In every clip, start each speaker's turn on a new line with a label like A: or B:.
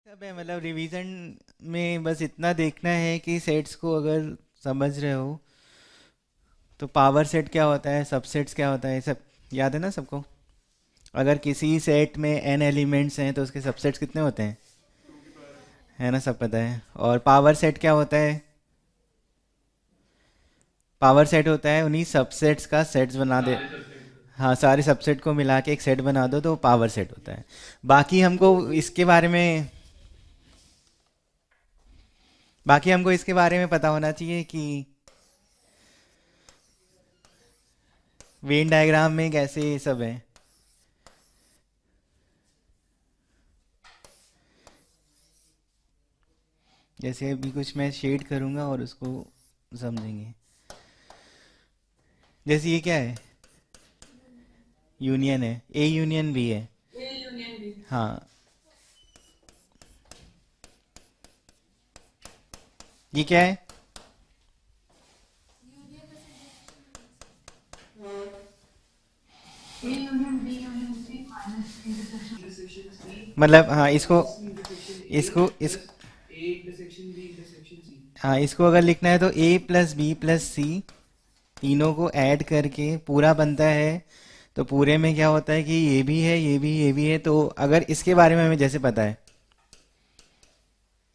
A: सब है, मतलब रिवीजन में बस इतना देखना है कि सेट्स को अगर समझ रहे हो तो पावर सेट क्या होता है, सबसेट्स क्या होता है, सब याद है ना सबको। अगर किसी सेट में एन एलिमेंट्स हैं तो उसके सबसेट्स कितने होते हैं, है ना, सब पता है। और पावर सेट क्या होता है, पावर सेट होता है उन्हीं सबसेट्स का सेट्स बना दे। हाँ, सारे सबसेट को मिला के एक सेट बना दो तो पावर सेट होता है। बाकी हमको इसके बारे में पता होना चाहिए कि वेन डायग्राम में कैसे ये सब है। जैसे अभी कुछ मैं शेड करूँगा और उसको समझेंगे। जैसे ये क्या है, यूनियन है, ए यूनियन बी है। हाँ, ये क्या है, मतलब हाँ इसको इसको इस हाँ, इसको अगर लिखना है तो ए प्लस बी प्लस सी, तीनों को ऐड करके पूरा बनता है। तो पूरे में क्या होता है कि ये भी है, ये भी, ये भी है। तो अगर इसके बारे में हमें जैसे पता है,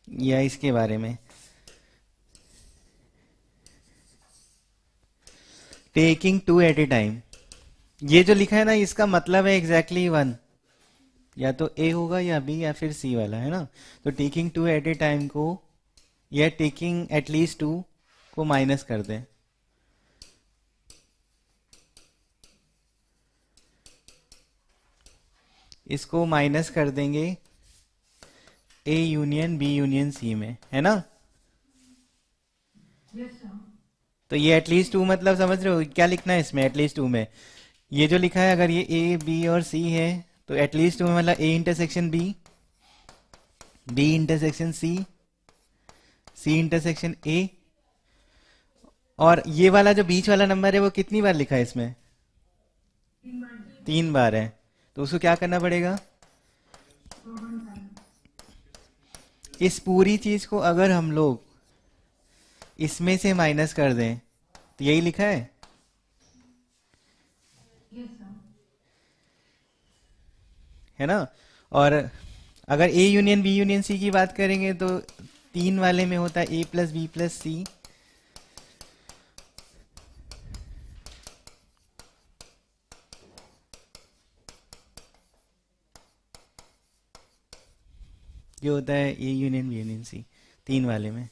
A: या इसके बारे में, taking two at a time, ये जो लिखा है ना इसका मतलब है एग्जैक्टली वन। या तो ए होगा या बी या फिर सी वाला, है ना। तो taking two at a time को, या टेकिंग एटलीस्ट टू को माइनस कर दें। इसको माइनस कर देंगे A union B union C में, है ना। तो ये एटलीस्ट टू मतलब समझ रहे हो क्या लिखना है इसमें, एटलीस्ट टू में ये जो लिखा है, अगर ये ए बी और सी है तो एटलीस्ट टू में मतलब A intersection B, B intersection C, C intersection A. और ये वाला जो बीच वाला नंबर है वो कितनी बार लिखा है इसमें, 3 बार है। तो उसको क्या करना पड़ेगा, इस पूरी चीज को अगर हम लोग इसमें से माइनस कर दें तो यही लिखा है ना। और अगर A union B union C की बात करेंगे तो 3 वाले में होता है A plus B plus C. ये होता है A union B union C, 3 वाले में,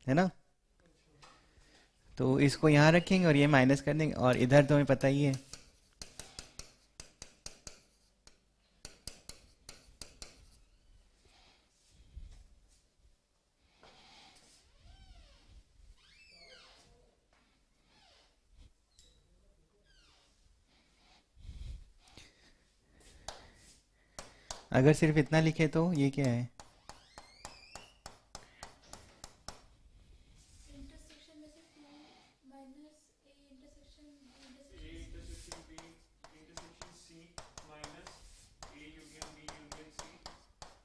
A: है ना। तो इसको यहाँ रखेंगे और ये माइनस कर देंगे, और इधर तो हमें पता ही है। अगर सिर्फ इतना लिखे तो ये क्या है,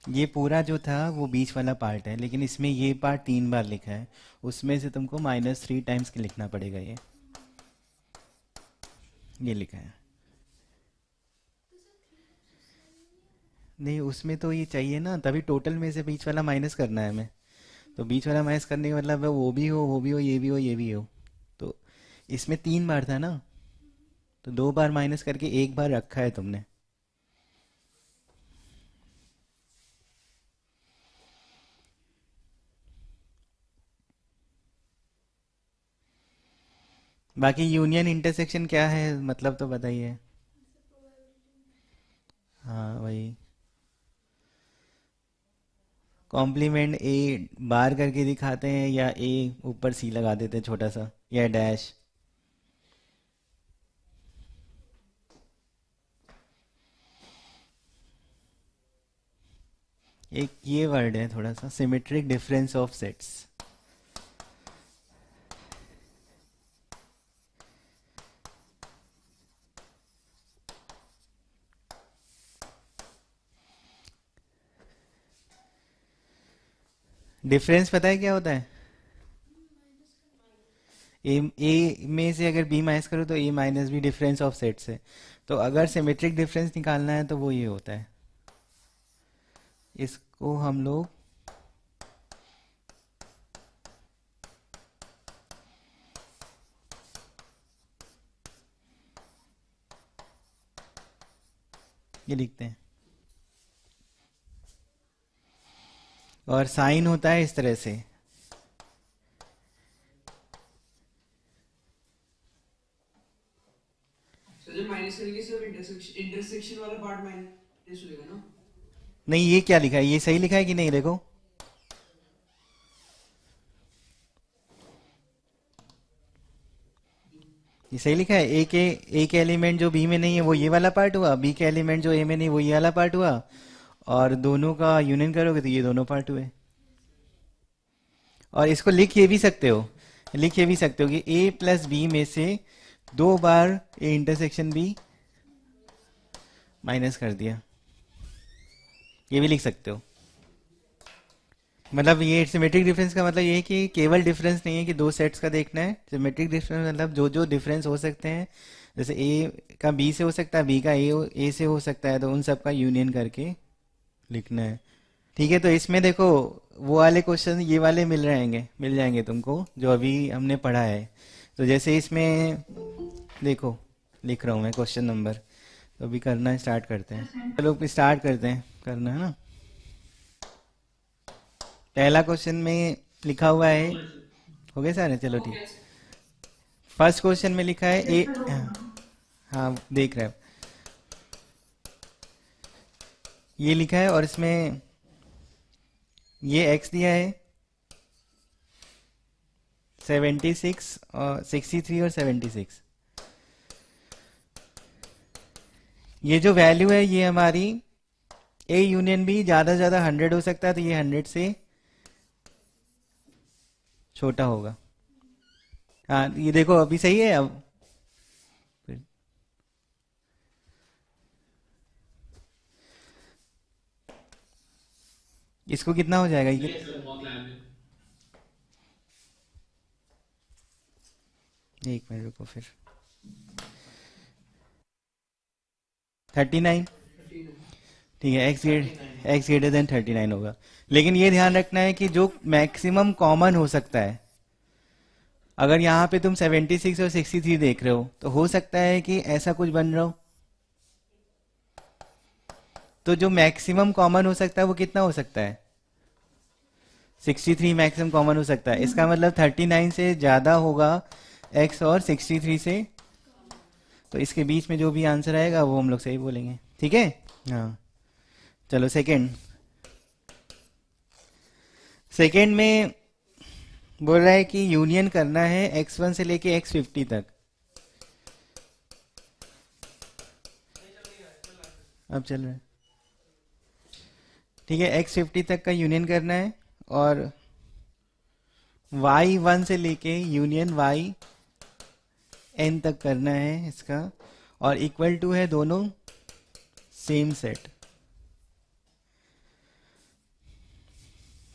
A: ये पूरा जो था वो बीच वाला पार्ट है, लेकिन इसमें ये पार्ट 3 बार लिखा है। उसमें से तुमको -3 टाइम्स के लिखना पड़ेगा ये लिखा है। नहीं, उसमें तो ये चाहिए ना, तभी टोटल में से बीच वाला माइनस करना है हमें। तो बीच वाला माइनस करने का मतलब है वो भी हो, वो भी हो, ये भी हो, ये भी हो। तो इसमें 3 बार था ना, तो 2 बार माइनस करके 1 बार रखा है तुमने। बाकी यूनियन इंटरसेक्शन क्या है मतलब तो बताइए। हाँ वही, कॉम्प्लीमेंट ए बार करके दिखाते हैं, या ए ऊपर सी लगा देते हैं छोटा सा, या डैश। एक ये वर्ड है थोड़ा सा, symmetric difference of sets. Difference पता है क्या होता है? ए में से अगर बी माइनस करो तो A minus B difference of sets है। तो अगर सिमेट्रिक डिफरेंस निकालना है तो वो ये होता है। इसको हम लोग ये लिखते हैं, और साइन होता है इस तरह से।
B: सर जब माइनस करेंगे सिर्फ इंटरसेक्शन इंटरसेक्शन वाला पार्ट माइनस हो जाएगा ना?
A: नहीं, ये क्या लिखा है? ये सही लिखा है कि नहीं? देखो, ये सही लिखा है। एक एलिमेंट जो बी में नहीं है वो ये वाला पार्ट हुआ, बी के एलिमेंट जो ए में नहीं वो ये वाला पार्ट हुआ, और दोनों का यूनियन करोगे तो ये दोनों पार्ट हुए। और इसको लिख ये भी सकते हो, लिख ये भी सकते हो कि ए प्लस बी में से 2 बार ए इंटरसेक्शन बी माइनस कर दिया, ये भी लिख सकते हो। मतलब ये सिमेट्रिक डिफरेंस का मतलब ये है कि केवल डिफरेंस नहीं है कि दो सेट्स का देखना है। सिमेट्रिक डिफरेंस मतलब जो जो डिफरेंस हो सकते हैं, जैसे ए का बी से हो सकता है, बी का ए से हो सकता है, तो उन सब का यूनियन करके लिखना है। ठीक है, तो इसमें देखो वो वाले क्वेश्चन ये वाले मिल जाएंगे तुमको जो अभी हमने पढ़ा है। तो जैसे इसमें देखो, लिख रहा हूँ मैं क्वेश्चन नंबर, तो अभी करना स्टार्ट करते हैं। चलो स्टार्ट करते हैं करना, है ना। पहला क्वेश्चन में लिखा हुआ है, हो गए सारे? चलो
B: हो
A: ठीक।
B: गया सर।
A: फर्स्ट क्वेश्चन में लिखा है ए, हाँ देख रहे हैं, ये लिखा है और इसमें ये एक्स दिया है 76 और 63 और 76। ये जो वैल्यू है ये हमारी ए यूनियन बी ज़्यादा से ज़्यादा 100 हो सकता है, तो ये 100 से छोटा होगा। हाँ ये देखो अभी सही है। अब इसको कितना हो जाएगा ये?
C: नहीं सर बहुत लैब है।
A: एक मिनट रुको फिर। 39।
B: 39।
A: ठीक है, एक्स
B: 39।
A: ग्रेटर देन 39 होगा। लेकिन ये ध्यान रखना है कि जो मैक्सिमम कॉमन हो सकता है, अगर यहाँ पे तुम 76 और 63 देख रहे हो तो हो सकता है कि ऐसा कुछ बन रहा हो। तो जो मैक्सिमम कॉमन हो सकता है वो कितना हो सकता है? 63 मैक्सिमम कॉमन हो सकता है। इसका मतलब 39 से ज़्यादा होगा एक्स, और 63 से, तो इसके बीच में जो भी आंसर आएगा वो हम लोग सही बोलेंगे। ठीक है, हाँ। चलो सेकंड। सेकंड में बोल रहा है कि यूनियन करना है x1 से लेके x50 तक। अब चल रहा है, ठीक है, x50 तक का यूनियन करना है, और y1 से लेके यूनियन yn तक करना है इसका, और इक्वल टू है दोनों सेम सेट।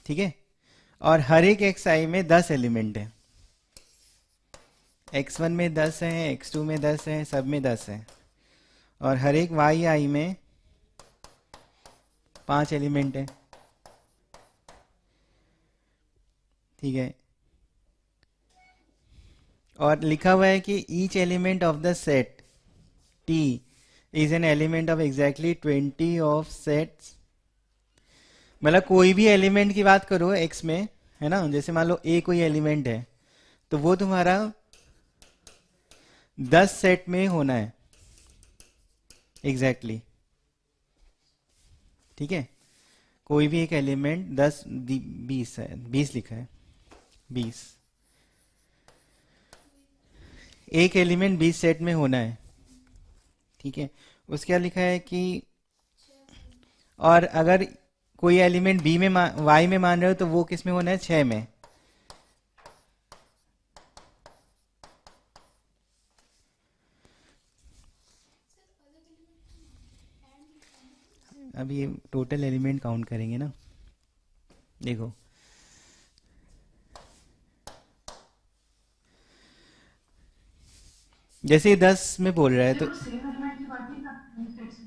A: ठीक है, और हर एक xi में 10 एलिमेंट है। x1 में 10 है, x2 में 10 है, सब में 10 है, और हर एक yi में 5 एलिमेंट है। ठीक है, और लिखा हुआ है कि each element of the set T is an element of exactly 20 of sets. मतलब कोई भी एलिमेंट की बात करो एक्स में, है ना, जैसे मान लो ए कोई एलिमेंट है, तो वो तुम्हारा 10 सेट में होना है एग्जैक्टली exactly। ठीक है, कोई भी एक एलिमेंट 10 20 है, 20 लिखा है, 20, एक एलिमेंट 20 सेट में होना है। ठीक है, उसके क्या लिखा है कि, और अगर कोई एलिमेंट बी में वाई में मान रहे हो तो वो किस में होना है? 6 में। अब ये टोटल एलिमेंट काउंट करेंगे ना। देखो जैसे ये 10 में बोल रहा है तो
B: देखो सेम एलिमेंट की बात नहीं करते हैं सेट से।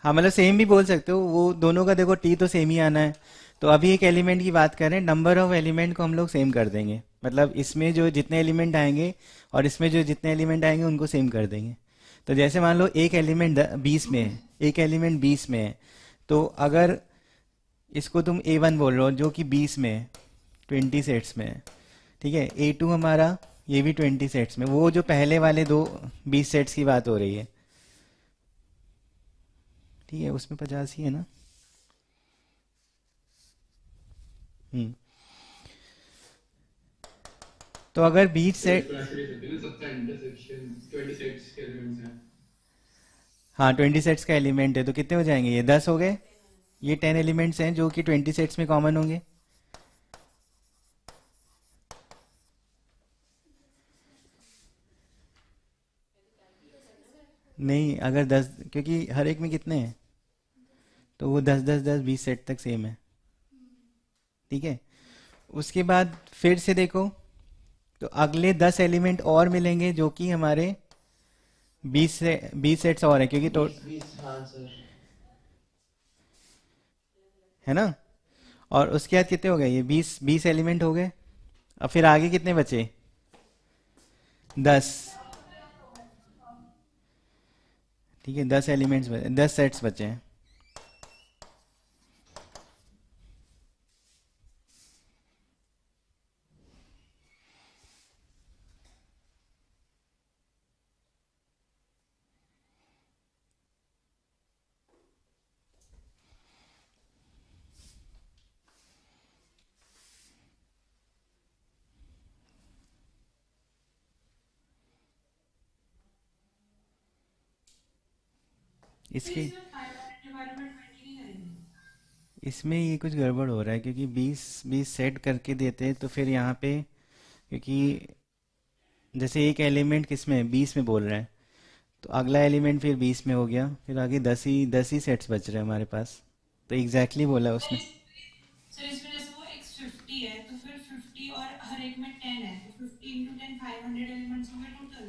A: हाँ मतलब सेम भी बोल सकते हो, वो दोनों का देखो टी तो सेम ही आना है। तो अभी एक एलिमेंट की बात करें, नंबर ऑफ एलिमेंट को हम लोग सेम कर देंगे, मतलब इसमें जो जितने एलिमेंट आएंगे और इसमें जो जितने एलिमेंट आएंगे उनको सेम कर देंगे। तो जैसे मान लो एक एलिमेंट 20 में
B: ओके।
A: है, एक एलिमेंट 20 में है, तो अगर इसको तुम A1 बोल रहे हो जो कि 20 में है, 20 सेट्स में है, ठीक है, A2 हमारा ये भी 20 सेट्स में, वो जो पहले वाले दो 20 सेट्स की बात हो रही है, ठीक है, उसमें 50 ही है ना। हम्म। तो अगर 20
C: तो
A: सेट,
C: इसको ऐसे लिख सकते हैं ना, सबका इंटरसेक्शन 20 सेट्स के एलिमेंट्स हैं।
A: हाँ 20 सेट्स का एलिमेंट है तो कितने हो जाएंगे, ये 10 हो गए, ये 10 एलिमेंट्स हैं जो कि 20 सेट्स में कॉमन होंगे। नहीं, अगर 10, क्योंकि हर एक में कितने हैं, तो वो 10 10 10 20 सेट तक सेम है, ठीक है। उसके बाद फिर से देखो, तो अगले 10 एलिमेंट और मिलेंगे जो कि हमारे 20 सेट्स और हैं, क्योंकि तो
D: 20 हाँ सर।
A: है ना। और उसके बाद कितने हो गए, ये 20 एलिमेंट हो गए। अब फिर आगे कितने बचे, 10, ठीक है, 10 एलिमेंट्स, 10 सेट्स बचे हैं।
B: तो
A: इसके
B: इसमें 500 डिवाइडेड बाय 20 नहीं करेंगे?
A: इसमें ये कुछ गड़बड़ हो रहा है, क्योंकि 20 सेट करके देते हैं तो फिर यहाँ पे, क्योंकि जैसे एक एलिमेंट किस में 20 में बोल रहे हैं, तो अगला एलिमेंट फिर 20 में हो गया, फिर आगे 10 ही सेट्स बच रहे हैं हमारे पास। तो एग्जैक्टली बोला है
B: सर
A: उसने।
B: इसमें जैसे वो x 50 है तो फिर 50 और हर एक में 10 है तो 50 इंटू 10 500 एलिमेंट्स होंगे टोटल।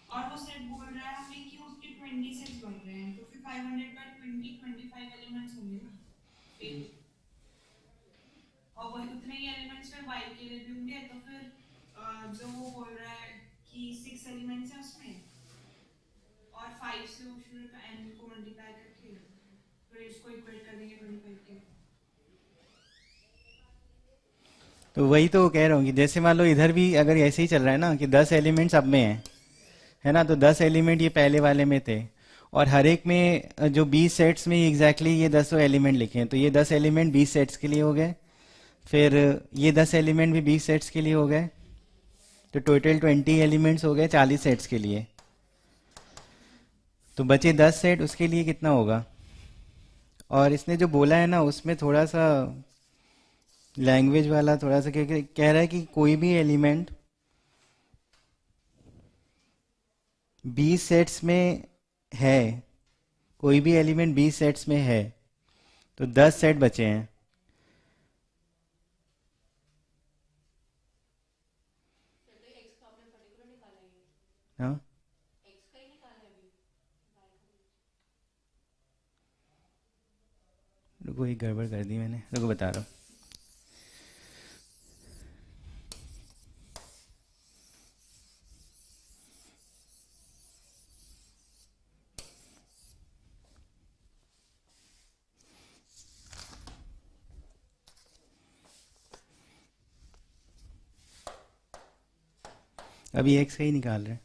B: और वो सेट बोल रहा है हमें कि उसके 20 सेट्स बन रहे हैं तो फिर 500 बाय 20 25 एलिमेंट्स होंगे ना एक। और वही उतने ही एलिमेंट्स फिर y के लिए भी होंगे तो फिर जो वो बोल रहा है कि 6 एलिमेंट्स हैं उसमें और 5 से वो शुरू का n को मल्टीप्लाई करके फिर इसको इक्वेट कर देंगे 25 के।
A: तो वही तो कह रहा हूँ कि जैसे मान लो इधर भी अगर ऐसे ही चल रहा है ना कि 10 एलिमेंट्स अब में हैं, है ना, तो 10 एलिमेंट ये पहले वाले में थे, और हर एक में जो 20 सेट्स में एग्जैक्टली ये 10 एलिमेंट लिखे हैं, तो ये 10 एलिमेंट 20 सेट्स के लिए हो गए, फिर ये 10 एलिमेंट भी 20 सेट्स के लिए हो गए, तो टोटल 20 एलिमेंट्स हो गए 40 सेट्स के लिए। तो बचे 10 सेट, उसके लिए कितना होगा। और इसने जो बोला है ना उसमें थोड़ा सा लैंग्वेज वाला थोड़ा सा कह रहा है कि कोई भी एलिमेंट 20 सेट्स में है, कोई भी एलिमेंट 20 सेट्स में है, तो 10 सेट बचे हैं। हाँ, रुको एक गड़बड़ कर दी मैंने, रुको बता रहा हूँ। अभी एक्स का ही निकाल रहे हैं।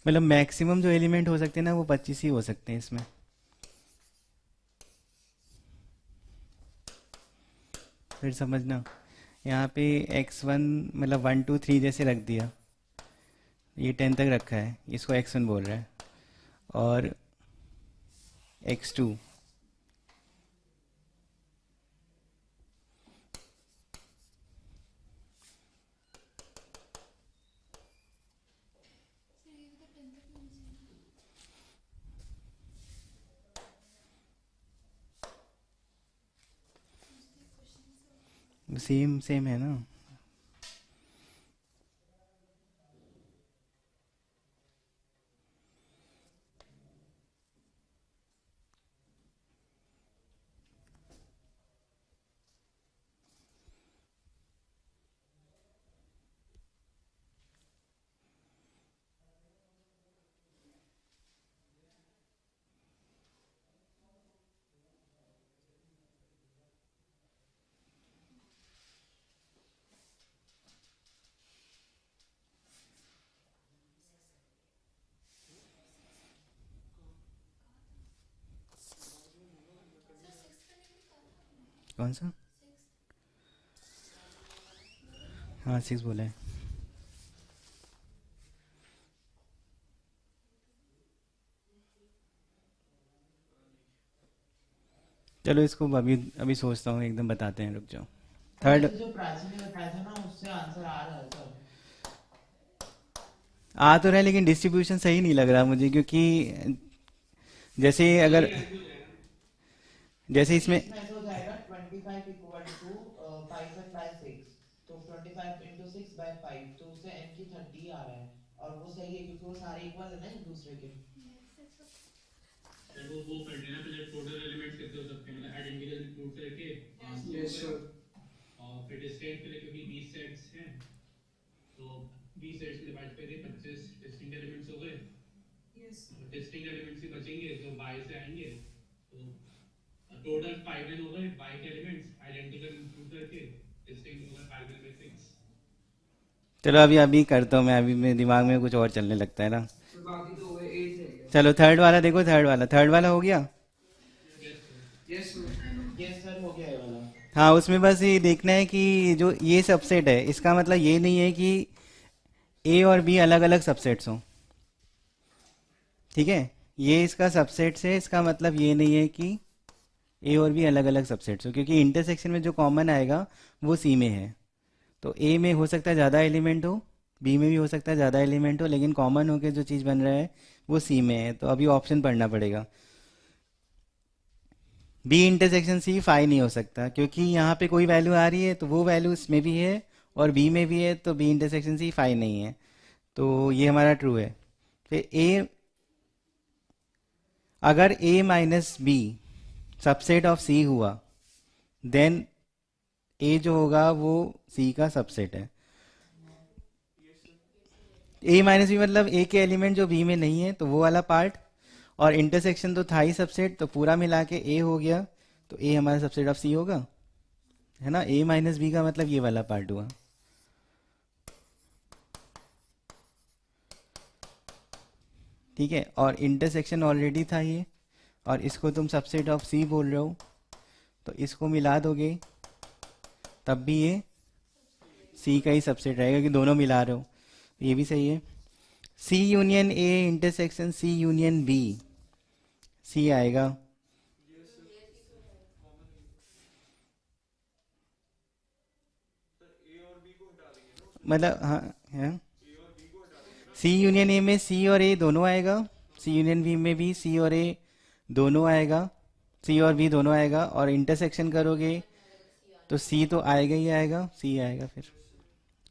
A: मतलब मैक्सिमम जो एलिमेंट हो सकते हैं ना वो 25 ही हो सकते हैं इसमें। फिर समझना, यहाँ पे x1 मतलब 1 2 3 जैसे रख दिया, ये 10 तक रखा है, इसको x1 बोल रहा है, और x2, सेम सेम है ना। कौन सा? हाँ 6 बोला है। चलो इसको अभी अभी सोचता हूँ, एकदम बताते हैं, रुक जाओ।
D: सर
A: थर्ड
D: वैसे जो प्राची ने बताया था ना उससे आंसर आ रहा है सर।
A: आ तो रहा है लेकिन डिस्ट्रीब्यूशन सही नहीं लग रहा मुझे, क्योंकि जैसे अगर जैसे इसमें
D: इसमें ऐसा हो जाएगा 25 इक्वल टू 5 एन बाय 6, तो 25 इंटू 6 बाय 5, तो उससे एन की 30 आ रहा है, और वो सही है क्योंकि वो सारे इक्वल है ना एक दूसरे के।
C: सर वो कर लेना पहले, टोटल एलिमेंट्स कितने हो सकते हैं, मतलब आइडेंटिकल इंक्लूड करके 5 तो हो
E: यस
C: गए,
E: सर।
C: और फिर डिस्टिंक्ट के लिए क्योंकि 20 सेट्स हैं तो 20 सेट्स में डिवाइड करके 25 डिस्टिंक्ट एलिमेंट्स हो गए।
B: यस
C: डिस्टिंक्ट एलिमेंट्स ही बचेंगे जो y से आएंगे, तो टोटल 5n हो गए y के एलिमेंट्स आइडेंटिकल इंक्लूड करके, डिस्टिंक्ट हो गए 5n बाय 6।
A: चलो अभी अभी करता हूँ मैं, अभी मेरे दिमाग में कुछ और चलने लगता है ना।
E: तो बाकी तो हुए 8 रह गया।
A: चलो थर्ड वाला देखो, थर्ड वाला हो गया।
C: Yes sir.
E: Yes sir.
D: Yes sir हो गया ये वाला।
A: हाँ उसमें बस ये देखना है कि जो ये सबसेट है इसका मतलब ये नहीं है कि ए और बी अलग अलग सबसेट्स हों, ठीक है। ये इसका सबसेट है, इसका मतलब ये नहीं है कि ए और बी अलग अलग सबसेट्स हो, क्योंकि इंटरसेक्शन में जो कॉमन आएगा वो सी में है। तो ए में हो सकता है ज़्यादा एलिमेंट हो, बी में भी हो सकता है ज़्यादा एलिमेंट हो, लेकिन कॉमन होके जो चीज़ बन रहा है वो सी में है। तो अभी ऑप्शन पढ़ना पड़ेगा। बी इंटरसेक्शन सी फाई नहीं हो सकता, क्योंकि यहाँ पे कोई वैल्यू आ रही है तो वो वैल्यू इसमें भी है और बी में भी है, तो बी इंटरसेक्शन सी फाई नहीं है। तो ये हमारा ट्रू है। फिर ए, अगर ए माइनस बी सबसेट ऑफ सी हुआ, देन ए जो होगा वो सी का सबसेट है। ए माइनस बी मतलब ए के एलिमेंट जो बी में नहीं है तो वो वाला पार्ट, और इंटरसेक्शन तो था ही सबसेट, तो पूरा मिला के ए हो गया, तो ए हमारा सबसेट ऑफ सी होगा, है ना। ए माइनस बी का मतलब ये वाला पार्ट हुआ। ठीक है, और इंटरसेक्शन ऑलरेडी था ये, और इसको तुम सबसेट ऑफ सी बोल रहे हो, तो इसको मिला दोगे तब भी ये सी का ही सबसेट रहेगा, कि दोनों मिला रहे हो। ये भी सही है। C union A intersection C union B, C आएगा। मतलब हाँ है, सी यूनियन ए में सी और ए दोनों आएगा, सी यूनियन बी में भी सी और ए दोनों आएगा, सी और बी दोनों आएगा, और इंटरसेक्शन करोगे तो सी तो आएगा ही आएगा, सी आएगा फिर।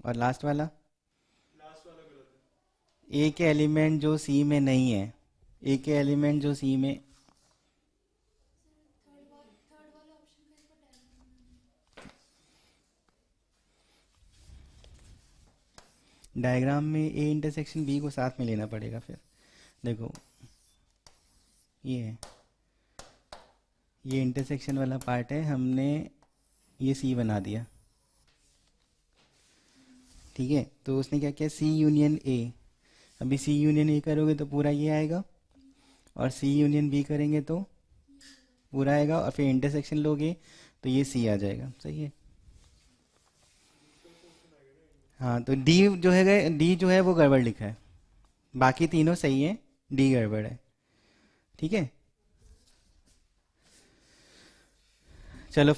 A: और लास्ट वाला ए के एलिमेंट जो सी में नहीं है, ए के एलिमेंट जो सी में, डायग्राम में ए इंटरसेक्शन बी को साथ में लेना पड़ेगा। फिर देखो ये है, ये इंटरसेक्शन वाला पार्ट है, हमने ये सी बना दिया, ठीक है। तो उसने क्या किया, सी यूनियन ए, अभी सी यूनियन ए करोगे तो पूरा ये आएगा, और सी यूनियन बी करेंगे तो पूरा आएगा, और फिर इंटरसेक्शन लोगे तो ये सी आ जाएगा। सही है। हाँ तो डी जो है, डी जो है वो गड़बड़ लिखा है, बाकी तीनों सही है, डी गड़बड़ है, ठीक है। चलो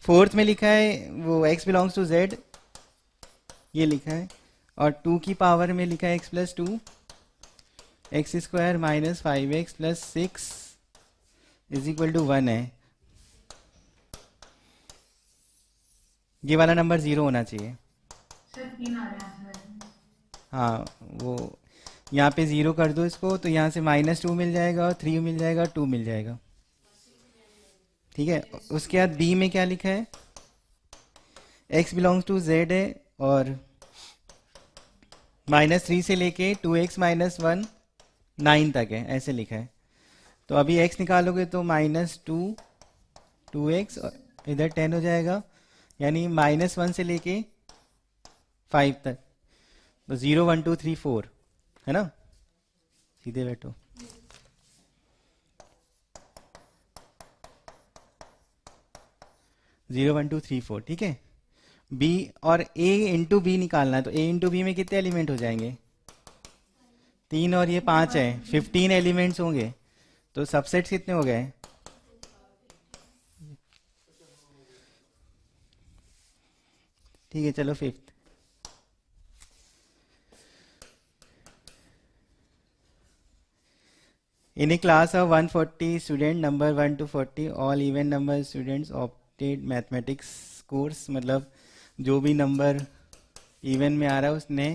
A: फोर्थ में लिखा है वो x बिलोंग्स टू z, ये लिखा है, और 2 की पावर में लिखा है x plus 2, x square minus 5x plus 6 is equal to 1 है। ये वाला नंबर 0 होना चाहिए।
B: सर 3 आ रहे हैं आंसर।
A: हाँ, वो यहाँ पे 0 कर दो इसको, तो यहाँ से -2 मिल जाएगा और 3 मिल जाएगा, 2 मिल जाएगा। ठीक है, उसके बाद बी में क्या लिखा है, x बिलोंग्स टू z है और -3 से लेके 2x - 1 9 तक है, ऐसे लिखा है। तो अभी x निकालोगे तो -2 2x और इधर 10 हो जाएगा, यानी -1 से लेके 5 तक। तो 0 1 2 3 4 है ना, सीधे बैठो। जीरो 1 2 3 4, ठीक है। b और a इंटू बी निकालना है, तो a इंटू बी में कितने एलिमेंट हो जाएंगे, 3 और ये 5 है, 15 एलिमेंट्स होंगे। तो सबसेट्स कितने हो गए, ठीक है। चलो fifth, in a class of 140 student number 1 to 40 all even number students opted mathematics course, मतलब जो भी नंबर इवन में आ रहा है उसने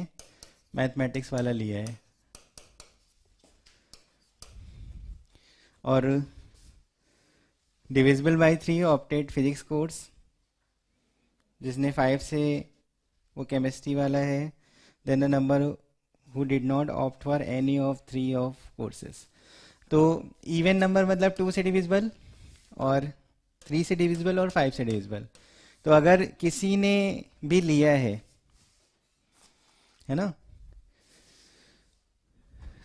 A: मैथमेटिक्स वाला लिया है। और divisible by 3 opted physics course, जिसने 5 से वो केमिस्ट्री वाला है। Then the number who did not opt for any of 3 of courses. तो इवन नंबर मतलब 2 से डिविजिबल और 3 से डिविजिबल और 5 से डिविजिबल। तो अगर किसी ने भी लिया है ना,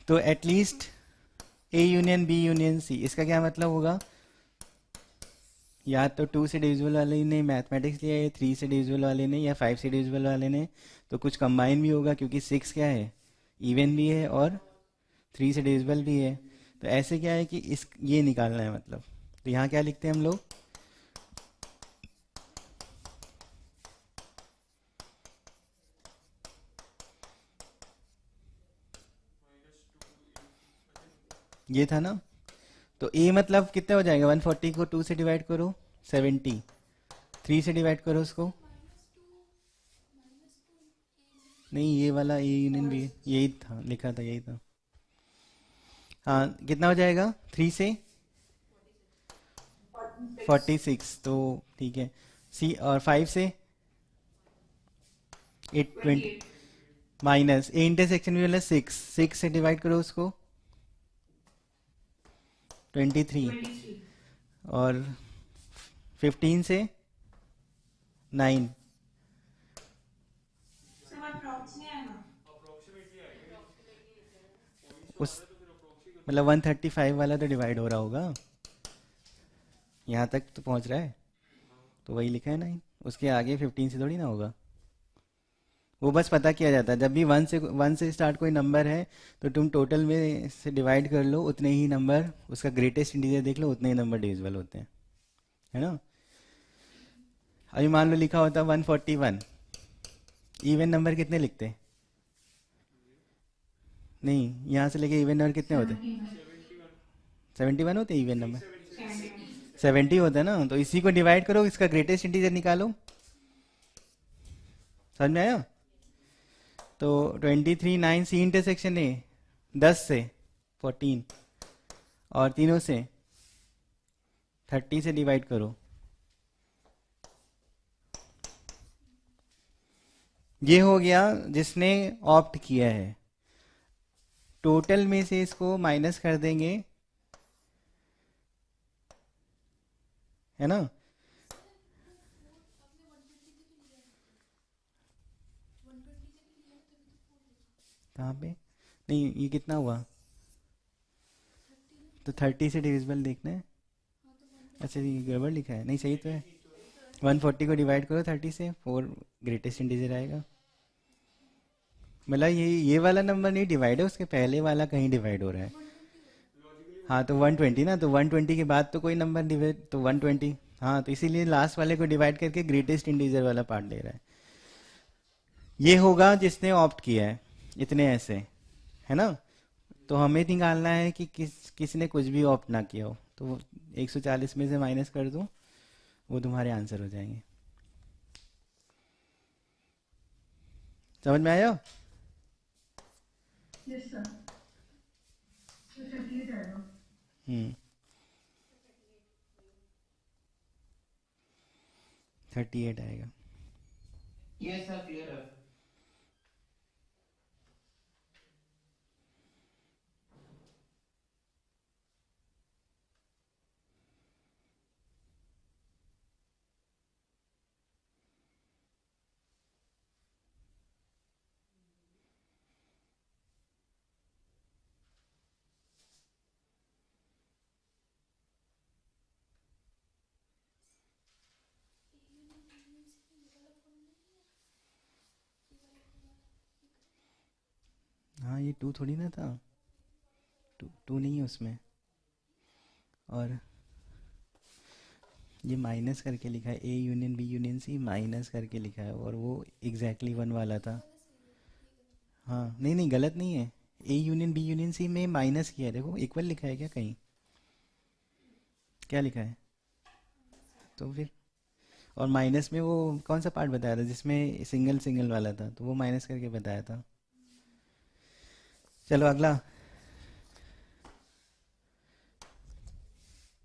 A: तो at least A union B union C, इसका क्या मतलब होगा, या तो 2 से डिविजिबल वाले ने मैथमेटिक्स लिया है, 3 से डिविजिबल वाले ने, या 5 से डिविजिबल वाले ने। तो कुछ कंबाइन भी होगा, क्योंकि 6 क्या है, इवन भी है और 3 से डिविजिबल भी है। तो ऐसे क्या है कि इस ये निकालना है मतलब। तो यहाँ क्या लिखते हैं हम लोग, ये था ना। तो a मतलब कितने हो जाएगा, 140 को 2 से डिवाइड करो 70, 3 से डिवाइड करो उसको, नहीं ये वाला a यूनियन भी यही था, लिखा था यही था। हाँ, कितना हो जाएगा 3 से 46, तो ठीक है। सी और 5 से 820 माइनस ए इंटरसेक्शन भी वाला 6 से डिवाइड करो उसको 23, और 15 से 9, उस मतलब 135 वाला तो डिवाइड हो रहा होगा, यहाँ तक तो पहुँच रहा है, तो वही लिखा है ना, उसके आगे 15 से थोड़ी ना होगा। वो बस पता किया जाता है, जब भी 1 से स्टार्ट कोई नंबर है तो तुम टोटल में से डिवाइड कर लो, उतने ही नंबर, उसका ग्रेटेस्ट इंटीजर देख लो, उतने ही नंबर डिविजिबल होते हैं, है ना। अभी मान लो लिखा होता 141, इवन नंबर कितने लिखते, नहीं यहाँ से लेके इवन नंबर कितने होते, 71 होते इवन नंबर, 70 होता है ना। तो इसी को डिवाइड करो, इसका ग्रेटेस्ट इंटीजर निकालो, समझ में आया। तो 23 9 सी इंटरसेक्शन है 10 से 14 और तीनों से 30 से डिवाइड करो, ये हो गया जिसने ऑप्ट किया है। टोटल में से इसको माइनस कर देंगे, है ना। कहाँ पे, नहीं ये कितना हुआ, तो 30 से डिविजिबल देखना है। अच्छा ये गड़बड़ लिखा है, नहीं सही तो है। 140 को डिवाइड करो 30 से, 4 ग्रेटेस्ट इंटीजर आएगा। मतलब ये वाला नंबर नहीं डिवाइड है, उसके पहले वाला कहीं डिवाइड हो रहा है। हाँ तो 120 ना, तो 120 के बाद तो कोई नंबर डिवाइड, तो 120, हाँ तो इसीलिए लास्ट वाले को डिवाइड करके ग्रेटेस्ट इंटीजर वाला पार्ट ले रहा है। ये होगा जिसने ऑप्ट किया है, इतने ऐसे, है ना। तो हमें निकालना है कि किसने कुछ भी ऑप्ट ना किया हो, तो 140 में से माइनस कर दो, वो तुम्हारे आंसर हो जाएंगे। समझ में आया?
F: यस सर, तो 38 आएगा।
A: 38 आएगा।
D: ये सर क्लियर है।
A: हाँ ये 2 थोड़ी ना था, 2 नहीं है उसमें। और ये माइनस करके लिखा है, A union B union C minus करके लिखा है, और वो एग्जैक्टली 1 वाला था। हाँ नहीं नहीं गलत नहीं है, A union B union C में माइनस किया है, देखो इक्वल लिखा है क्या कहीं, क्या लिखा है? तो फिर और माइनस में वो कौन सा पार्ट बताया था जिसमें सिंगल सिंगल वाला था, तो वो माइनस करके बताया था। चलो अगला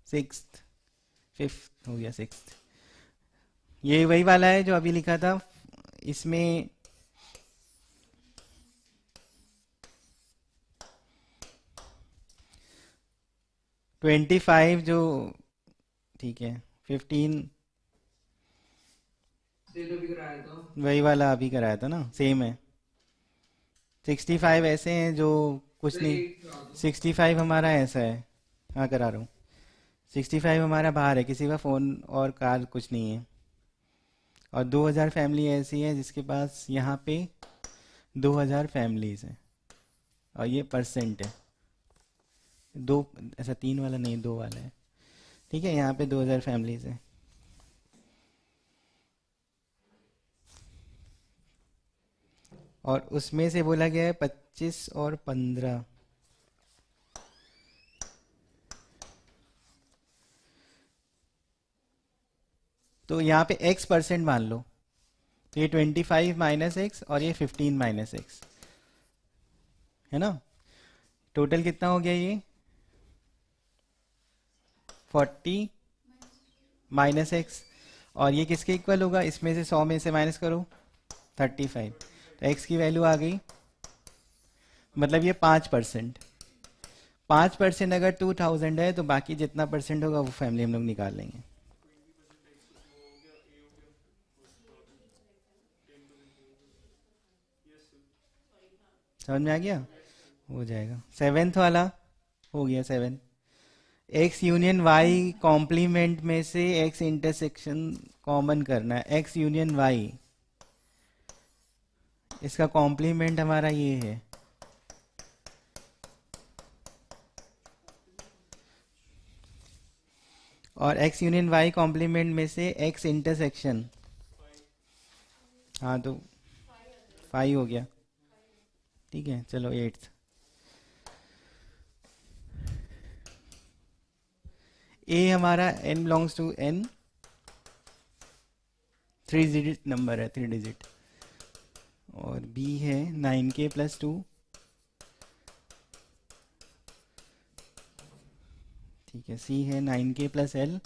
A: 6th 5th हो गया 6th। ये वही वाला है जो अभी लिखा था, इसमें ट्वेंटी फाइव जो ठीक है 15
E: से तो भी कराया था।
A: वही वाला अभी कराया था ना, सेम है। 65 ऐसे हैं जो कुछ
E: सर
A: नहीं,
E: 8 करा दो।
A: 65 हमारा ऐसा है, हाँ करा रहा हूँ। 65 हमारा बाहर है, किसी का फ़ोन और कार कुछ नहीं है। और 2000 फैमिली ऐसी है जिसके पास यहाँ पे 2000 फैमिलीज हैं, और ये परसेंट है, 2 ऐसा 3 वाला नहीं 2 वाला है, ठीक है। यहाँ पे 2000 फैमिलीज हैं। और उसमें से बोला गया है 25 और 15, तो यहाँ पे x परसेंट मान लो, तो ये 25 माइनस एक्स और ये 15 माइनस एक्स है ना। टोटल कितना हो गया ये 40 माइनस एक्स, और ये किसके इक्वल होगा, इसमें से 100 में से माइनस करो 35, तो x की वैल्यू आ गई, मतलब ये 5%। 5% अगर 2000 है तो बाकी जितना परसेंट होगा वो फैमिली हम लोग निकाल लेंगे। समझ में आ गया? हो जाएगा। 7th वाला हो गया 7, x यूनियन y कॉम्प्लीमेंट में से x इंटरसेक्शन कॉमन करना है। x यूनियन y, इसका कॉम्प्लीमेंट हमारा ये है, और x यूनियन y कॉम्प्लीमेंट में से x इंटरसेक्शन, हाँ तो 5 हो गया, ठीक है। चलो 8th, a हमारा n belongs to n, 3 digit number है, 3 डिजिट, और b है 9k + 2, ठीक है। c है 9k + l,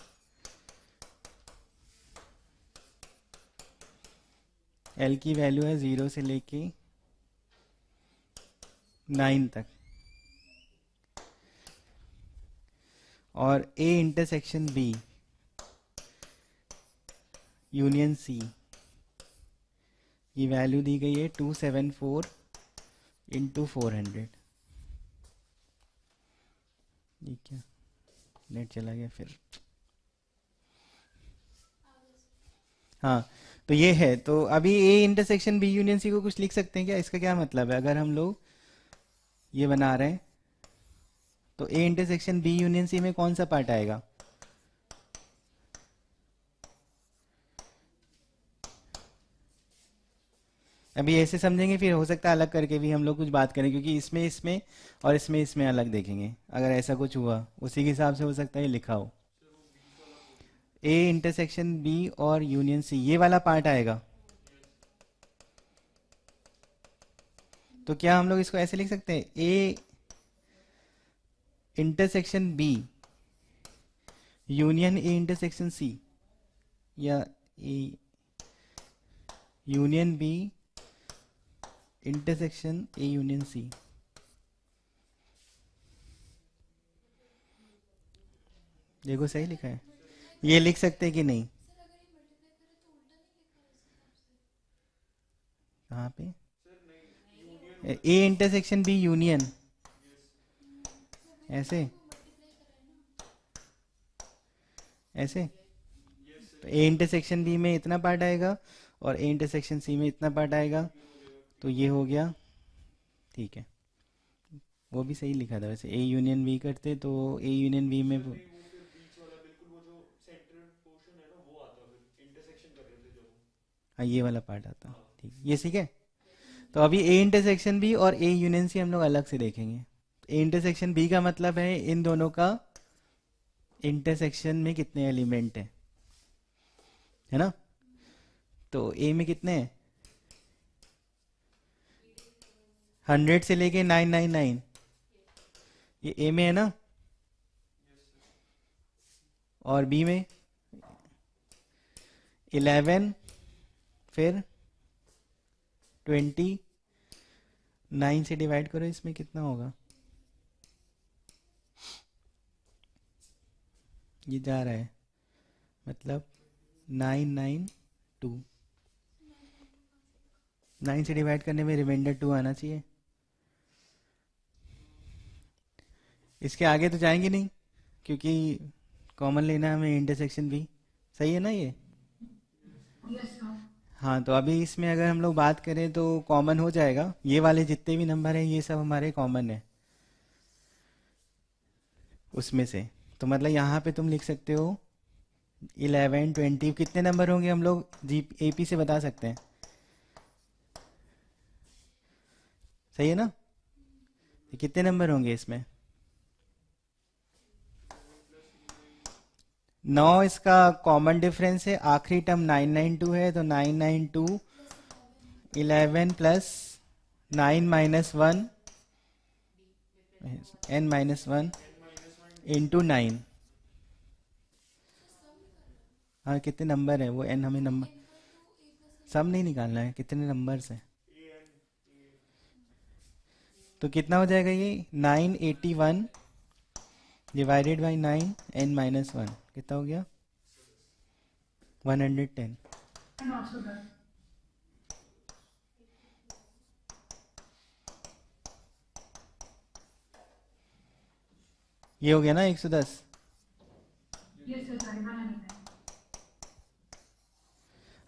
A: l की वैल्यू है 0 से लेके 9 तक, और a intersection b union c की वैल्यू दी गई है 274 × 400, ठीक है। नेट चला गया फिर, हाँ तो ये है। तो अभी a intersection b union c को कुछ लिख सकते हैं क्या, इसका क्या मतलब है? अगर हम लोग ये बना रहे हैं तो a intersection b union c में कौन सा पार्ट आएगा? अभी ऐसे समझेंगे, फिर हो सकता है अलग करके भी हम लोग कुछ बात करें, क्योंकि इसमें इसमें और इसमें अलग देखेंगे। अगर ऐसा कुछ हुआ उसी के हिसाब से हो सकता है ये लिखा हो। a इंटरसेक्शन b और यूनियन c, ये वाला पार्ट आएगा, तो क्या हम लोग इसको ऐसे लिख सकते हैं, A intersection B union A intersection C, या A union B intersection A union C. देखो सही लिखा है, ये लिख सकते हैं कि नहीं? कहाँ पे? ए इंटरसेक्शन बी यूनियन, ऐसे ऐसे। तो ए इंटरसेक्शन बी में इतना पार्ट आएगा और ए इंटरसेक्शन सी में इतना पार्ट आएगा, तो ये हो गया। ठीक है, वो भी सही लिखा था वैसे, ए यूनियन बी करते तो ए यूनियन बी में हाँ ये वाला पार्ट आता। ठीक, ये ठीक है। तो अभी ए इंटरसेक्शन बी और ए यूनियन सी हम लोग अलग से देखेंगे। ए इंटरसेक्शन बी का मतलब है इन दोनों का इंटरसेक्शन में कितने एलिमेंट है ना। तो ए में कितने हैं, 100 से लेके 999, ये ए में है ना। और बी में 11, फिर 20, 9 से डिवाइड करो, इसमें कितना होगा, ये जा रहा है मतलब 992, 9 से डिवाइड करने में रिमाइंडर 2 आना चाहिए। इसके आगे तो जाएंगे नहीं क्योंकि कॉमन लेना है हमें इंटरसेक्शन भी, सही है ना ये।
F: Yes sir.
A: हाँ, तो अभी इसमें अगर हम लोग बात करें तो कॉमन हो जाएगा, ये वाले जितने भी नंबर हैं ये सब हमारे कॉमन है उसमें से। तो मतलब यहाँ पे तुम लिख सकते हो 11, 20, कितने नंबर होंगे हम लोग जी एपी से बता सकते हैं, सही है ना। तो कितने नंबर होंगे इसमें, 9 इसका कॉमन डिफरेंस है, आखिरी टर्म 992 है, तो 992 11 plus 9 minus 1 n minus 1 into 9। हाँ कितने नंबर है वो n, हमें नंबर सब नहीं निकालना है, कितने नंबर्स है। तो कितना हो जाएगा ये 981 डिवाइडेड बाई 9 n माइनस 1, कितना हो गया 110।
F: Not so that.
A: ये हो गया ना 110।
F: Yes sir, sorry 109।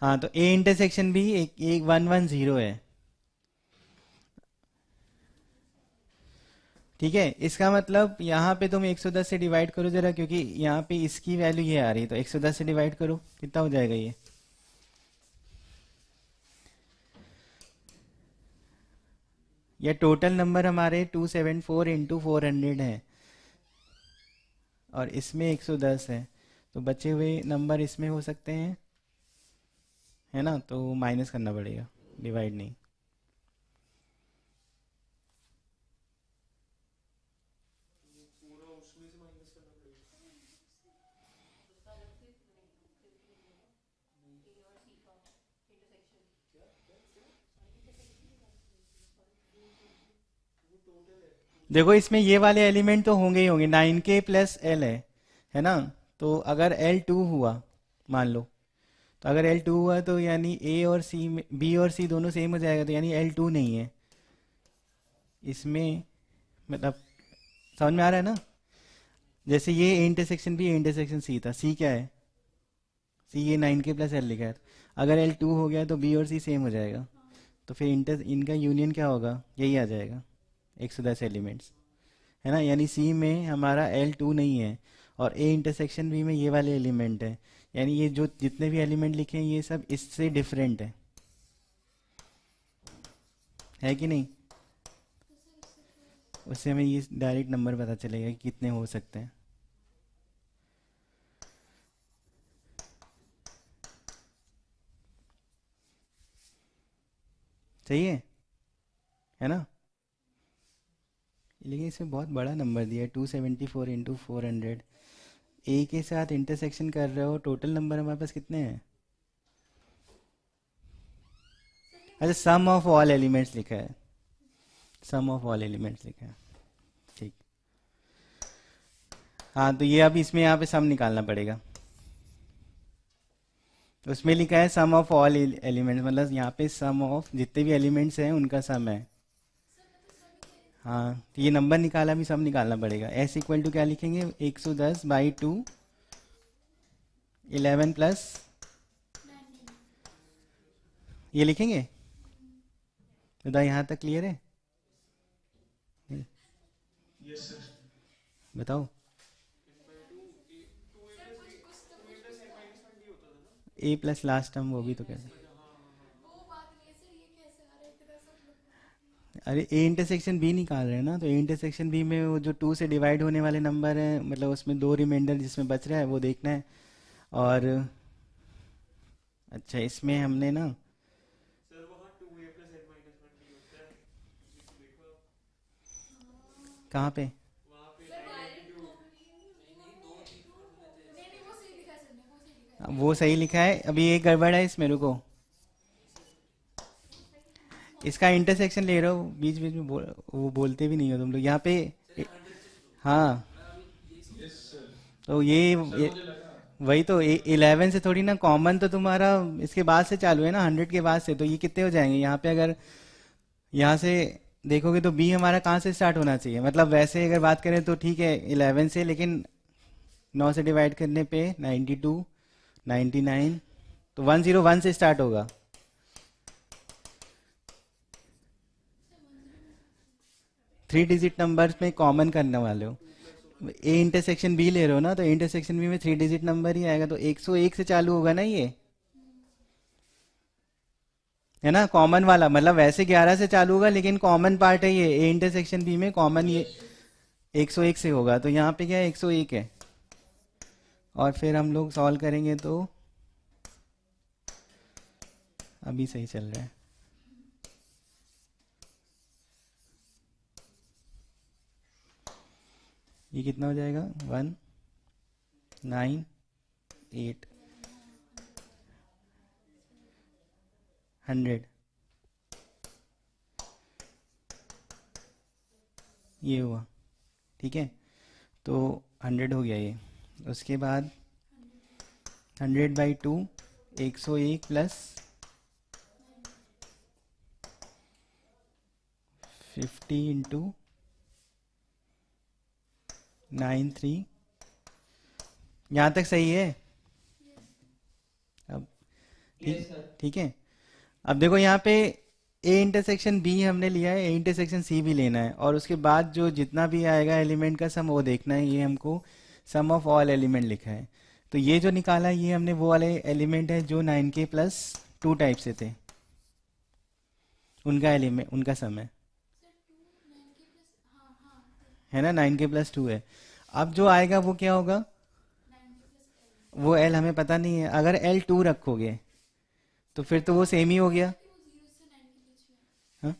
A: हाँ, तो ए इंटरसेक्शन भी एक 110 है, ठीक है। इसका मतलब यहाँ पे तुम 110 से डिवाइड करो जरा, क्योंकि यहाँ पे इसकी वैल्यू ये आ रही है, तो 110 से डिवाइड करो, कितना हो जाएगा ये, ये टोटल नंबर हमारे 274 इंटू 400 है और इसमें 110 है, तो बचे हुए नंबर इसमें हो सकते हैं, है ना। तो माइनस करना पड़ेगा, डिवाइड नहीं। देखो इसमें ये वाले एलिमेंट तो होंगे ही होंगे, 9k प्लस एल है ना। तो अगर L2 हुआ मान लो, तो अगर L2 हुआ तो यानी A और C में, B और C दोनों सेम हो जाएगा, तो यानी L2 नहीं है इसमें, मतलब समझ में आ रहा है ना। जैसे ये A intersection B A intersection C था, C क्या है, C ये 9k प्लस एल लिखा है, अगर L2 हो गया तो B और C सेम हो जाएगा, तो फिर इनका यूनियन क्या होगा, यही आ जाएगा 110 एलिमेंट्स, है ना। यानी सी में हमारा L2 नहीं है और ए इंटरसेक्शन बी में ये वाले एलिमेंट है, यानी ये जो जितने भी एलिमेंट लिखे हैं ये सब इससे डिफरेंट है कि नहीं। उससे हमें ये डायरेक्ट नंबर पता चलेगा कि कितने हो सकते हैं, सही है ना। लेकिन इसमें बहुत बड़ा नंबर दिया है 274 इंटू 400। ए के साथ इंटरसेक्शन कर रहे हो, टोटल नंबर हमारे पास कितने हैं? अच्छा, सम ऑफ ऑल एलिमेंट्स लिखा है, सम ऑफ ऑल एलिमेंट्स लिखा है, ठीक। हाँ, तो ये अब इसमें यहाँ पे सम निकालना पड़ेगा। उसमें लिखा है सम ऑफ ऑल एलिमेंट्स, मतलब यहाँ पे सम ऑफ जितने भी एलिमेंट्स हैं उनका सम है। हाँ, तो ये नंबर निकाला भी सम निकालना पड़ेगा। एस इक्वल टू क्या लिखेंगे? 110/2 11 प्लस ये लिखेंगे। बताओ, यहाँ तक क्लियर है? बताओ। ए प्लस लास्ट टर्म, वो भी तो कैसे? अरे ए इंटरसेक्शन बी निकाल रहे हैं ना, तो ए इंटरसेक्शन बी में वो जो 2 से डिवाइड होने वाले नंबर हैं, मतलब उसमें 2 रिमाइंडर जिसमें बच रहा है वो देखना है। और अच्छा, इसमें हमने ना कहाँ पे? वो सही लिखा है, अभी एक गड़बड़ है इसमें, रुको। इसका इंटरसेक्शन ले रहे हो, बीच बीच में वो बोलते भी नहीं हो तुम लोग यहाँ पे। हाँ, तो ये वही तो 11 से थोड़ी ना, कॉमन तो तुम्हारा इसके बाद से चालू है ना, 100 के बाद से, तो ये कितने हो जाएंगे यहाँ पे? अगर यहाँ से देखोगे तो बी हमारा कहाँ से स्टार्ट होना चाहिए? मतलब वैसे अगर बात करें तो ठीक है 11 से, लेकिन 9 से डिवाइड करने पे 92 99, तो 101 से स्टार्ट होगा। थ्री डिजिट नंबर्स में कॉमन करने वाले हो, ए इंटरसेक्शन बी ले रहे हो ना, तो ए इंटरसेक्शन बी में 3 डिजिट नंबर ही आएगा, तो 101 से चालू होगा ना ये, है ना? कॉमन वाला, मतलब वैसे 11 से चालू होगा, लेकिन कॉमन पार्ट है ये, ए इंटरसेक्शन बी में कॉमन ये 101 से होगा, तो यहाँ पे क्या है? 101 है। और फिर हम लोग सॉल्व करेंगे तो अभी सही चल रहा है। ये कितना हो जाएगा? 198 100, ये हुआ, ठीक है। तो 100 हो गया ये। उसके बाद 100/2 101 प्लस 50 इंटू 93, यहाँ तक सही है? अब
E: यस सर।
A: ठीक है। अब देखो यहाँ पे ए इंटरसेक्शन बी हमने लिया है, ए इंटरसेक्शन सी भी लेना है, और उसके बाद जो जितना भी आएगा एलिमेंट का सम वो देखना है। ये हमको सम ऑफ ऑल एलिमेंट लिखा है, तो ये जो निकाला है ये हमने वो वाले एलिमेंट है जो 9k+2 टाइप से थे, उनका एलिमेंट, उनका सम है ना, 9k+2 है। अब जो आएगा वो क्या होगा? वो एल हमें पता नहीं है। अगर एल 2 रखोगे तो फिर तो वो सेम ही हो गया। हाँ,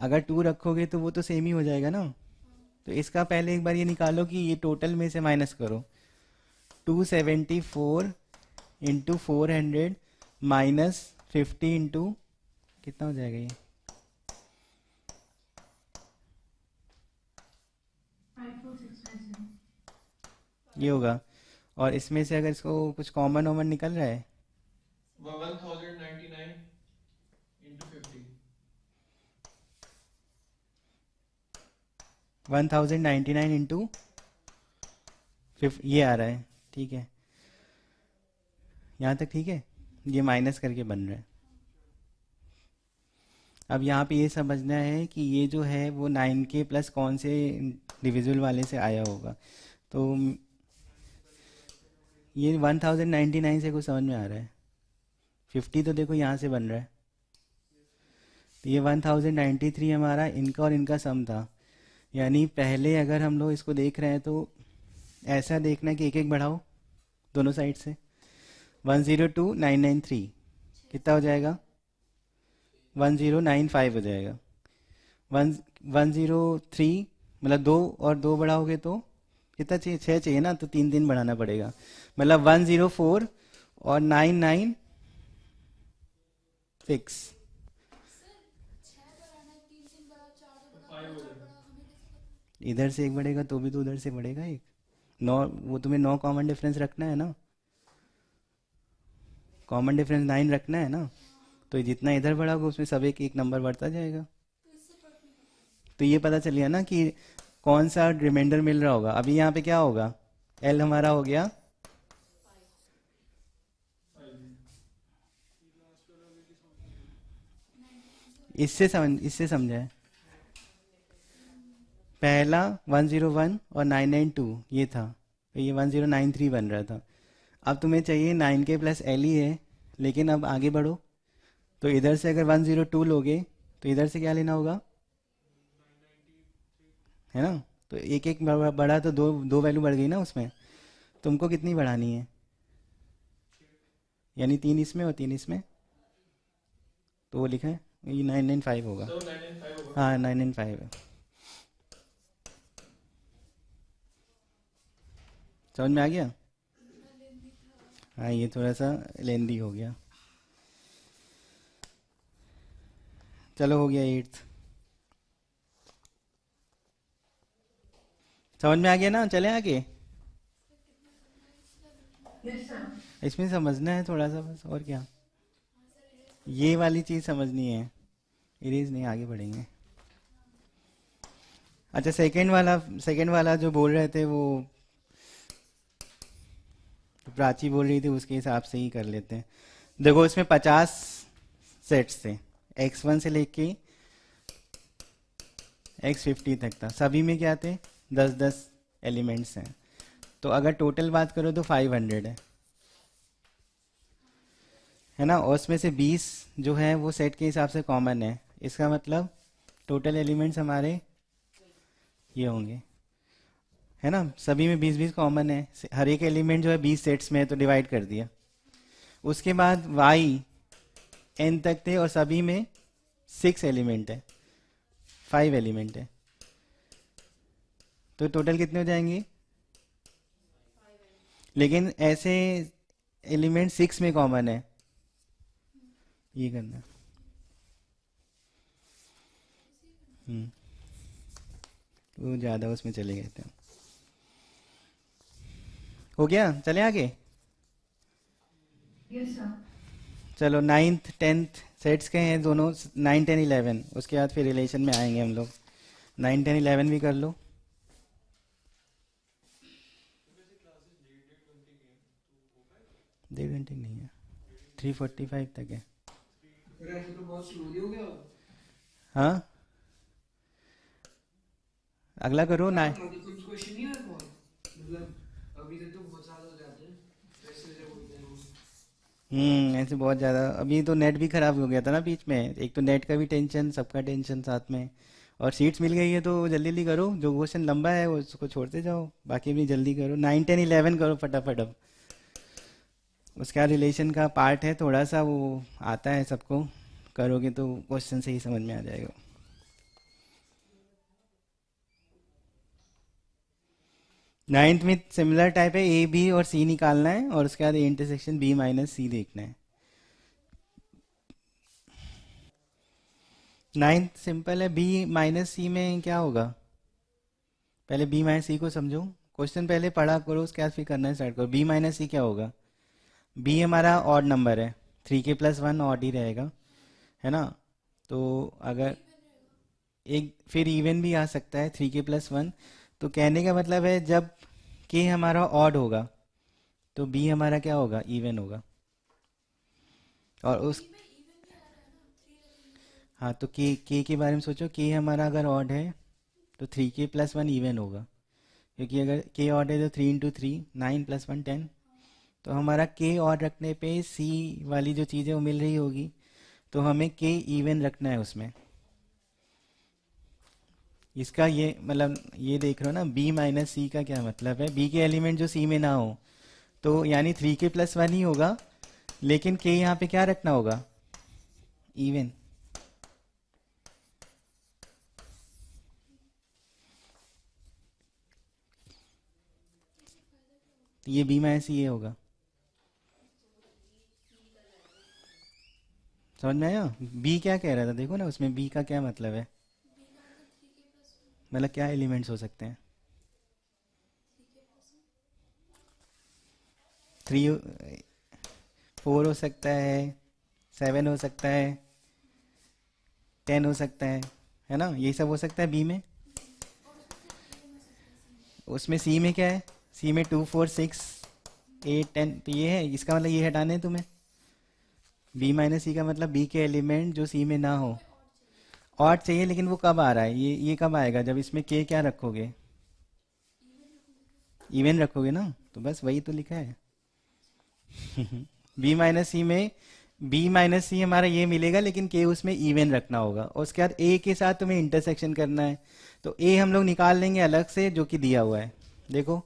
A: अगर 2 रखोगे तो वो तो सेम ही हो जाएगा ना। तो इसका पहले एक बार ये निकालो कि ये टोटल में से माइनस करो। 274 इंटू 400 माइनस 50 इंटू कितना हो जाएगा ये?
F: 54657।
A: ये होगा। और इसमें से अगर इसको कुछ कॉमन वॉमन निकल रहा है
E: 1099 into 50।
A: 1099 इंटू ये आ रहा है, ठीक है। यहाँ तक ठीक है, ये माइनस करके बन रहा है। अब यहाँ पे ये समझना है कि ये जो है वो 9k प्लस कौन से डिविजिबल वाले से आया होगा। तो ये 1099 से कुछ समझ में आ रहा है। 50 तो देखो यहाँ से बन रहा है, तो ये 1093 हमारा इनका और इनका सम था। यानी पहले अगर हम लोग इसको देख रहे हैं तो ऐसा देखना कि एक एक बढ़ाओ दोनों साइड से। 102993 कितना हो जाएगा? 1095 हो जाएगा। 103 मतलब 2 और 2 बढ़ाओगे तो कितना चाहिए, 6 चाहिए ना, तो 3 3 बढ़ाना पड़ेगा, मतलब 104 और 996।
E: फाइव हो गया।
A: इधर से एक बढ़ेगा तो भी तो उधर से बढ़ेगा एक, 9, वो तुम्हें 9 कॉमन डिफरेंस रखना है ना, कॉमन डिफरेंस 9 रखना है ना, तो जितना इधर बढ़ाओगे उसमें सब एक एक नंबर बढ़ता जाएगा। तो ये पता चल गया ना कि कौन सा रिमाइंडर मिल रहा होगा। अभी यहाँ पे क्या होगा, एल हमारा हो गया, इससे समझा है, पहला 101 और 992 ये था, तो ये 1093 बन रहा था। अब तुम्हें चाहिए 9 के प्लस एल ही है, लेकिन अब आगे बढ़ो, तो इधर से अगर 102 लोगे तो इधर से क्या लेना होगा, है ना, तो एक एक बढ़ा तो दो दो वैल्यू बढ़ गई ना उसमें, तुमको कितनी बढ़ानी है, यानी 3 इसमें और 3 इसमें, तो वो लिखा है ये 995 होगा।
E: तो 995 होगा।
A: हाँ 995 है, समझ में आ गया। हाँ ये थोड़ा सा लेंदी हो गया, चलो हो गया 8th, समझ में आ गया ना, चले आगे।
F: Yes, sir.
A: इसमें समझना है थोड़ा सा बस, और क्या, ये वाली चीज़ समझनी है, इरेज नहीं, आगे बढ़ेंगे। अच्छा सेकंड वाला जो बोल रहे थे वो प्राची बोल रही थी, उसके हिसाब से ही कर लेते हैं। देखो इसमें 50 सेट्स थे, x1 से लेके x50 तक था, सभी में क्या थे 10-10 एलिमेंट्स हैं, तो अगर टोटल बात करो तो 500 है ना, और उसमें से 20 जो है वो सेट के हिसाब से कॉमन है, इसका मतलब टोटल एलिमेंट्स हमारे ये होंगे, है ना, सभी में 20-20 कॉमन है, हर एक एलिमेंट जो है 20 सेट्स में है, तो डिवाइड कर दिया। उसके बाद y n तक थे और सभी में 6 एलिमेंट है, 5 एलिमेंट है, तो टोटल कितने हो जाएंगे, लेकिन ऐसे एलिमेंट 6 में कॉमन है, ये करना। वो ज़्यादा उसमें चले गए थे, हो गया, चले आगे।
F: Yes, sir.
A: चलो 9th 10th सेट्स के हैं दोनों, 9 10 11, उसके बाद फिर रिलेशन में आएंगे हम लोग। 9 10 11 भी कर लो। डेढ़ घंटे नहीं है, 3:45 तक है।
E: फिर ऐसे तो बहुत स्लोली हो गया।
A: हाँ अगला करो ना।
E: कुछ क्वेश्चन नहीं है बहुत, मतलब अभी तक तो बहुत सारे हो जाते हैं, वैसे जब होते हैं वो।
A: ऐसे बहुत ज़्यादा, अभी तो नेट भी ख़राब हो गया था ना बीच में, एक तो नेट का भी टेंशन, सबका टेंशन साथ में, और सीट्स मिल गई है तो जल्दी जल्दी करो, जो क्वेश्चन लंबा है वो उसको छोड़ते जाओ, बाकी भी जल्दी करो। 9 10 11 करो फटाफट। अब उसका रिलेशन का पार्ट है थोड़ा सा, वो आता है सबको, करोगे तो क्वेश्चन से ही समझ में आ जाएगा। नाइन्थ में सिमिलर टाइप है, ए बी और सी निकालना है, और उसके बाद इंटरसेक्शन बी माइनस सी देखना है। नाइन्थ सिंपल है, बी माइनस सी में क्या होगा, पहले बी माइनस सी को समझो, क्वेश्चन पहले पढ़ा करो, उसके बाद फिर करना स्टार्ट करो। बी माइनस सी क्या होगा, बी हमारा ऑड नंबर है, 3 के प्लस 1 ऑड ही रहेगा, है ना, तो अगर एक फिर इवन भी आ सकता है 3 के प्लस 1, तो कहने का मतलब है जब के हमारा ऑड होगा तो बी हमारा क्या होगा, इवन होगा। और उस हाँ तो के बारे में सोचो, के हमारा अगर ऑड है तो 3 के प्लस 1 इवन होगा, क्योंकि अगर के ऑड है तो 3 इंटू 3 9 प्लस 1 10, तो हमारा के ऑड रखने पे सी वाली जो चीज़ है वो मिल रही होगी, तो हमें के इवन रखना है उसमें। इसका ये मतलब ये देख रहे हो ना, बी माइनस सी का क्या मतलब है, बी के एलिमेंट जो सी में ना हो, तो यानी 3 के प्लस 1 ही होगा, लेकिन के यहाँ पे क्या रखना होगा, इवन। तो ये बी माइनस सी ए होगा। समझ में आया? बी क्या कह रहा था देखो ना, उसमें बी का क्या मतलब है, मतलब क्या एलिमेंट्स हो सकते हैं? 3, 4 हो सकता है, 7 हो सकता है, 10 हो सकता है ना, ये सब हो सकता है बी में। उसमें सी में क्या है? सी में 2, 4, 6, 8, 10, तो ये है, इसका मतलब ये हटाने हैं तुम्हें। बी माइनस सी का मतलब बी के एलिमेंट जो सी में ना हो। ऑड चाहिए, लेकिन वो कब आ रहा है? ये कब आएगा? जब इसमें के क्या रखोगे? इवन रखोगे ना, तो बस वही तो लिखा है। बी माइनस सी में बी माइनस सी हमारा ये मिलेगा, लेकिन के उसमें इवन रखना होगा, और उसके बाद ए के साथ तुम्हें इंटरसेक्शन करना है। तो ए हम लोग निकाल लेंगे अलग से, जो कि दिया हुआ है, देखो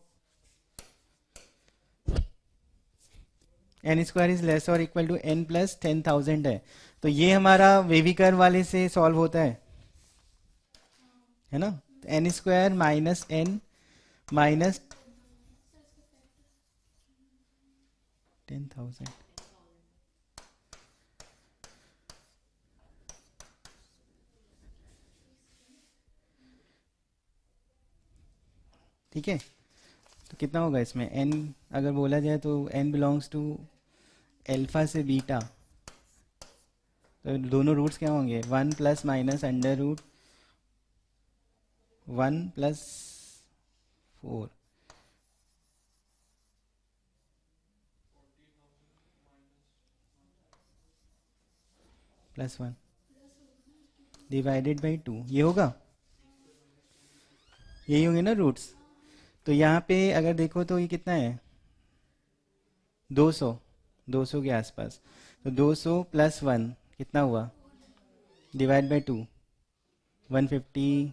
A: एन स्क्वायर इज लेस और इक्वल टू एन प्लस 10,000 है। तो ये हमारा वेवी कर्व वाले से सॉल्व होता है ना। N square minus n minus 10,000, ठीक है। तो कितना होगा इसमें? एन अगर बोला जाए तो एन बिलोंग्स टू एल्फा से बीटा, तो दोनों रूट्स क्या होंगे? 1 plus minus under root 1 plus 4, plus 1 divided by 2, ये होगा, यही होंगे ना रूट्स। तो यहाँ पे अगर देखो तो ये कितना है? 200, 200 के आसपास। तो 200 प्लस 1 कितना हुआ? डिवाइड बाई 2, 150,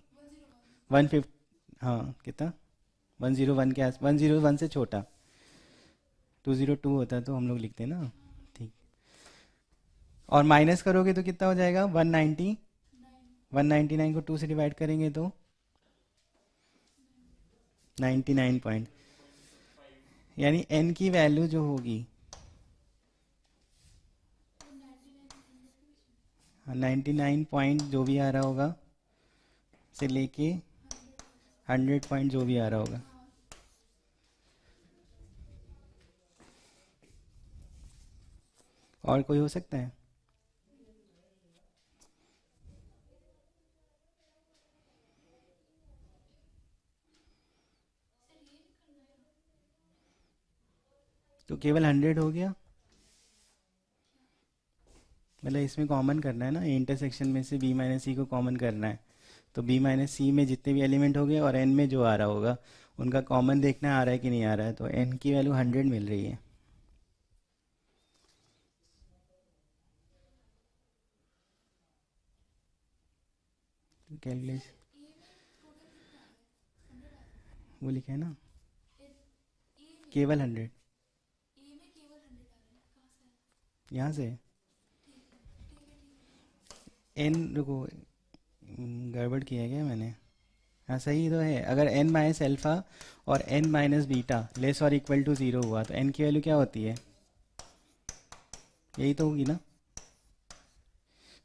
A: 150, हाँ कितना? 101 के आस, 101 से छोटा, 202 होता तो हम लोग लिखते हैं ना, ठीक। और माइनस करोगे तो कितना हो जाएगा? 190, 199 को 2 से डिवाइड करेंगे तो 99 पॉइंट, यानी n की वैल्यू जो होगी 99 पॉइंट जो भी आ रहा होगा से लेके 100 पॉइंट जो भी आ रहा होगा। और कोई हो सकता है? तो केवल 100 हो गया, मतलब इसमें कॉमन करना है ना, इंटरसेक्शन में से बी माइनस सी को कॉमन करना है। तो बी माइनस सी में जितने भी एलिमेंट हो गए और एन में जो आ रहा होगा उनका कॉमन देखना आ रहा है कि नहीं आ रहा है। तो एन की वैल्यू 100 मिल रही है। तो कैलकुलेशन वो लिखा है ना, केवल 100 यहाँ से। एन रुको, गड़बड़ किया है क्या मैंने? हाँ सही तो है। अगर n माइनस एल्फा और n माइनस बीटा लेस और इक्वल टू 0 हुआ तो n की वैल्यू क्या होती है? यही तो होगी ना।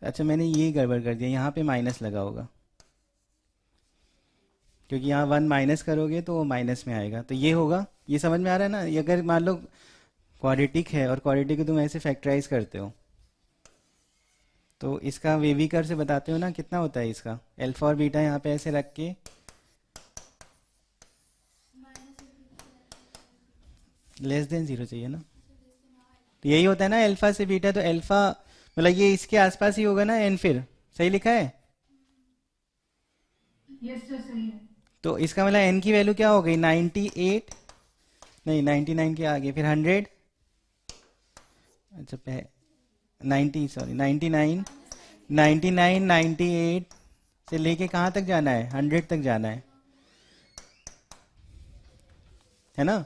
A: अच्छा मैंने ये गड़बड़ कर दिया, यहाँ पे माइनस लगा होगा, क्योंकि यहाँ 1 माइनस करोगे तो वो माइनस में आएगा, तो ये होगा। ये समझ में आ रहा है ना? ये अगर मान लो क्वाड्रेटिक है और क्वाड्रेटिक को तुम ऐसे फैक्टराइज करते हो तो इसका वेवी कर्व से बताते हो ना कितना होता है इसका, एल्फा और बीटा यहाँ पे ऐसे रख के लेस देन 0 चाहिए ना। तो यही होता है ना एल्फा से बीटा, तो एल्फा मतलब ये इसके आसपास ही होगा ना एन, फिर सही लिखा है।
F: यस सर सही है।
A: तो इसका मतलब एन की वैल्यू क्या हो गई? 98, नहीं 99 के आगे फिर 100, अच्छा 90 सॉरी 99, 99, 98 से लेके कहाँ तक जाना है? 100 तक जाना है ना।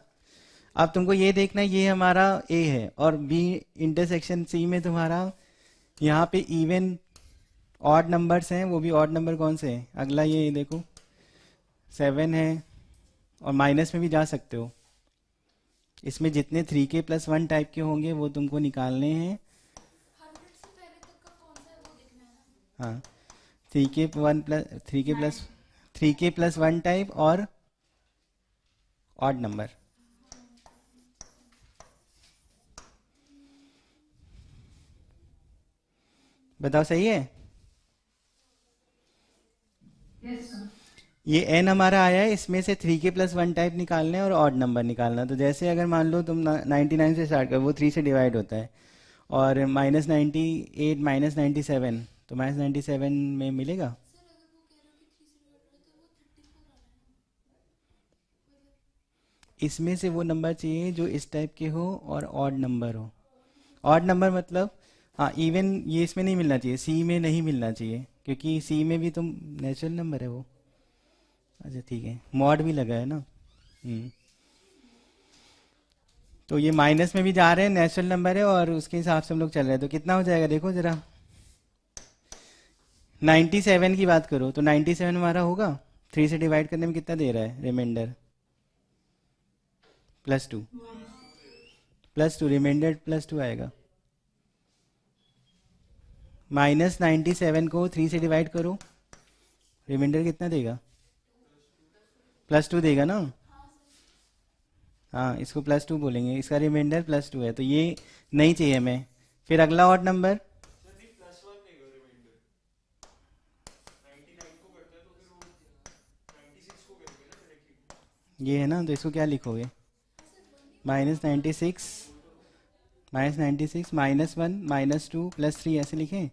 A: अब तुमको ये देखना है, ये हमारा ए है और बी इंटरसेक्शन सी में तुम्हारा यहाँ पे इवन ऑड नंबर्स हैं। वो भी ऑड नंबर कौन से हैं? अगला ये देखो 7 है, और माइनस में भी जा सकते हो, इसमें जितने 3k+1 टाइप के होंगे वो तुमको निकालने हैं।
G: 100 से पहले तक का कौन सा है वो देखना है ना।
A: हाँ, 3k+1 टाइप और ऑड नंबर। बताओ सही है?
F: Yes, sir.
A: ये n हमारा आया है, इसमें से 3k+1 टाइप निकालना है और ऑड नंबर निकालना। तो जैसे अगर मान लो तुम 99 से स्टार्ट करो, वो 3 से डिवाइड होता है, और -98 -97, तो -97 में मिलेगा।
G: सर अगर वो कह रहे हो कि 3 से डिवाइड हो रहा है तो वो 34 आ रहा है ना, मतलब
A: इसमें से वो नंबर चाहिए जो इस टाइप के हो और ऑड नंबर हो। ऑड नंबर मतलब, हाँ, इवन ये इसमें नहीं मिलना चाहिए, सी में नहीं मिलना चाहिए, क्योंकि सी में भी तुम नेचुरल नंबर है वो। अच्छा ठीक है, मॉड भी लगा है ना। तो ये माइनस में भी जा रहे हैं, नेचुरल नंबर है, और उसके हिसाब से हम लोग चल रहे हैं। तो कितना हो जाएगा देखो जरा, 97 की बात करो तो 97 हमारा होगा, 3 से डिवाइड करने में कितना दे रहा है रिमाइंडर, +2 रिमाइंडर +2 आएगा। -97 को 3 से डिवाइड करो, रिमाइंडर कितना देगा, +2 देगा ना। हाँ, इसको +2 बोलेंगे, इसका रिमाइंडर +2 है, तो ये नहीं चाहिए हमें। फिर अगला ऑड नंबर, ये है ना, तो इसको क्या लिखोगे, -96 -96 -1 -2 +3 ऐसे लिखें,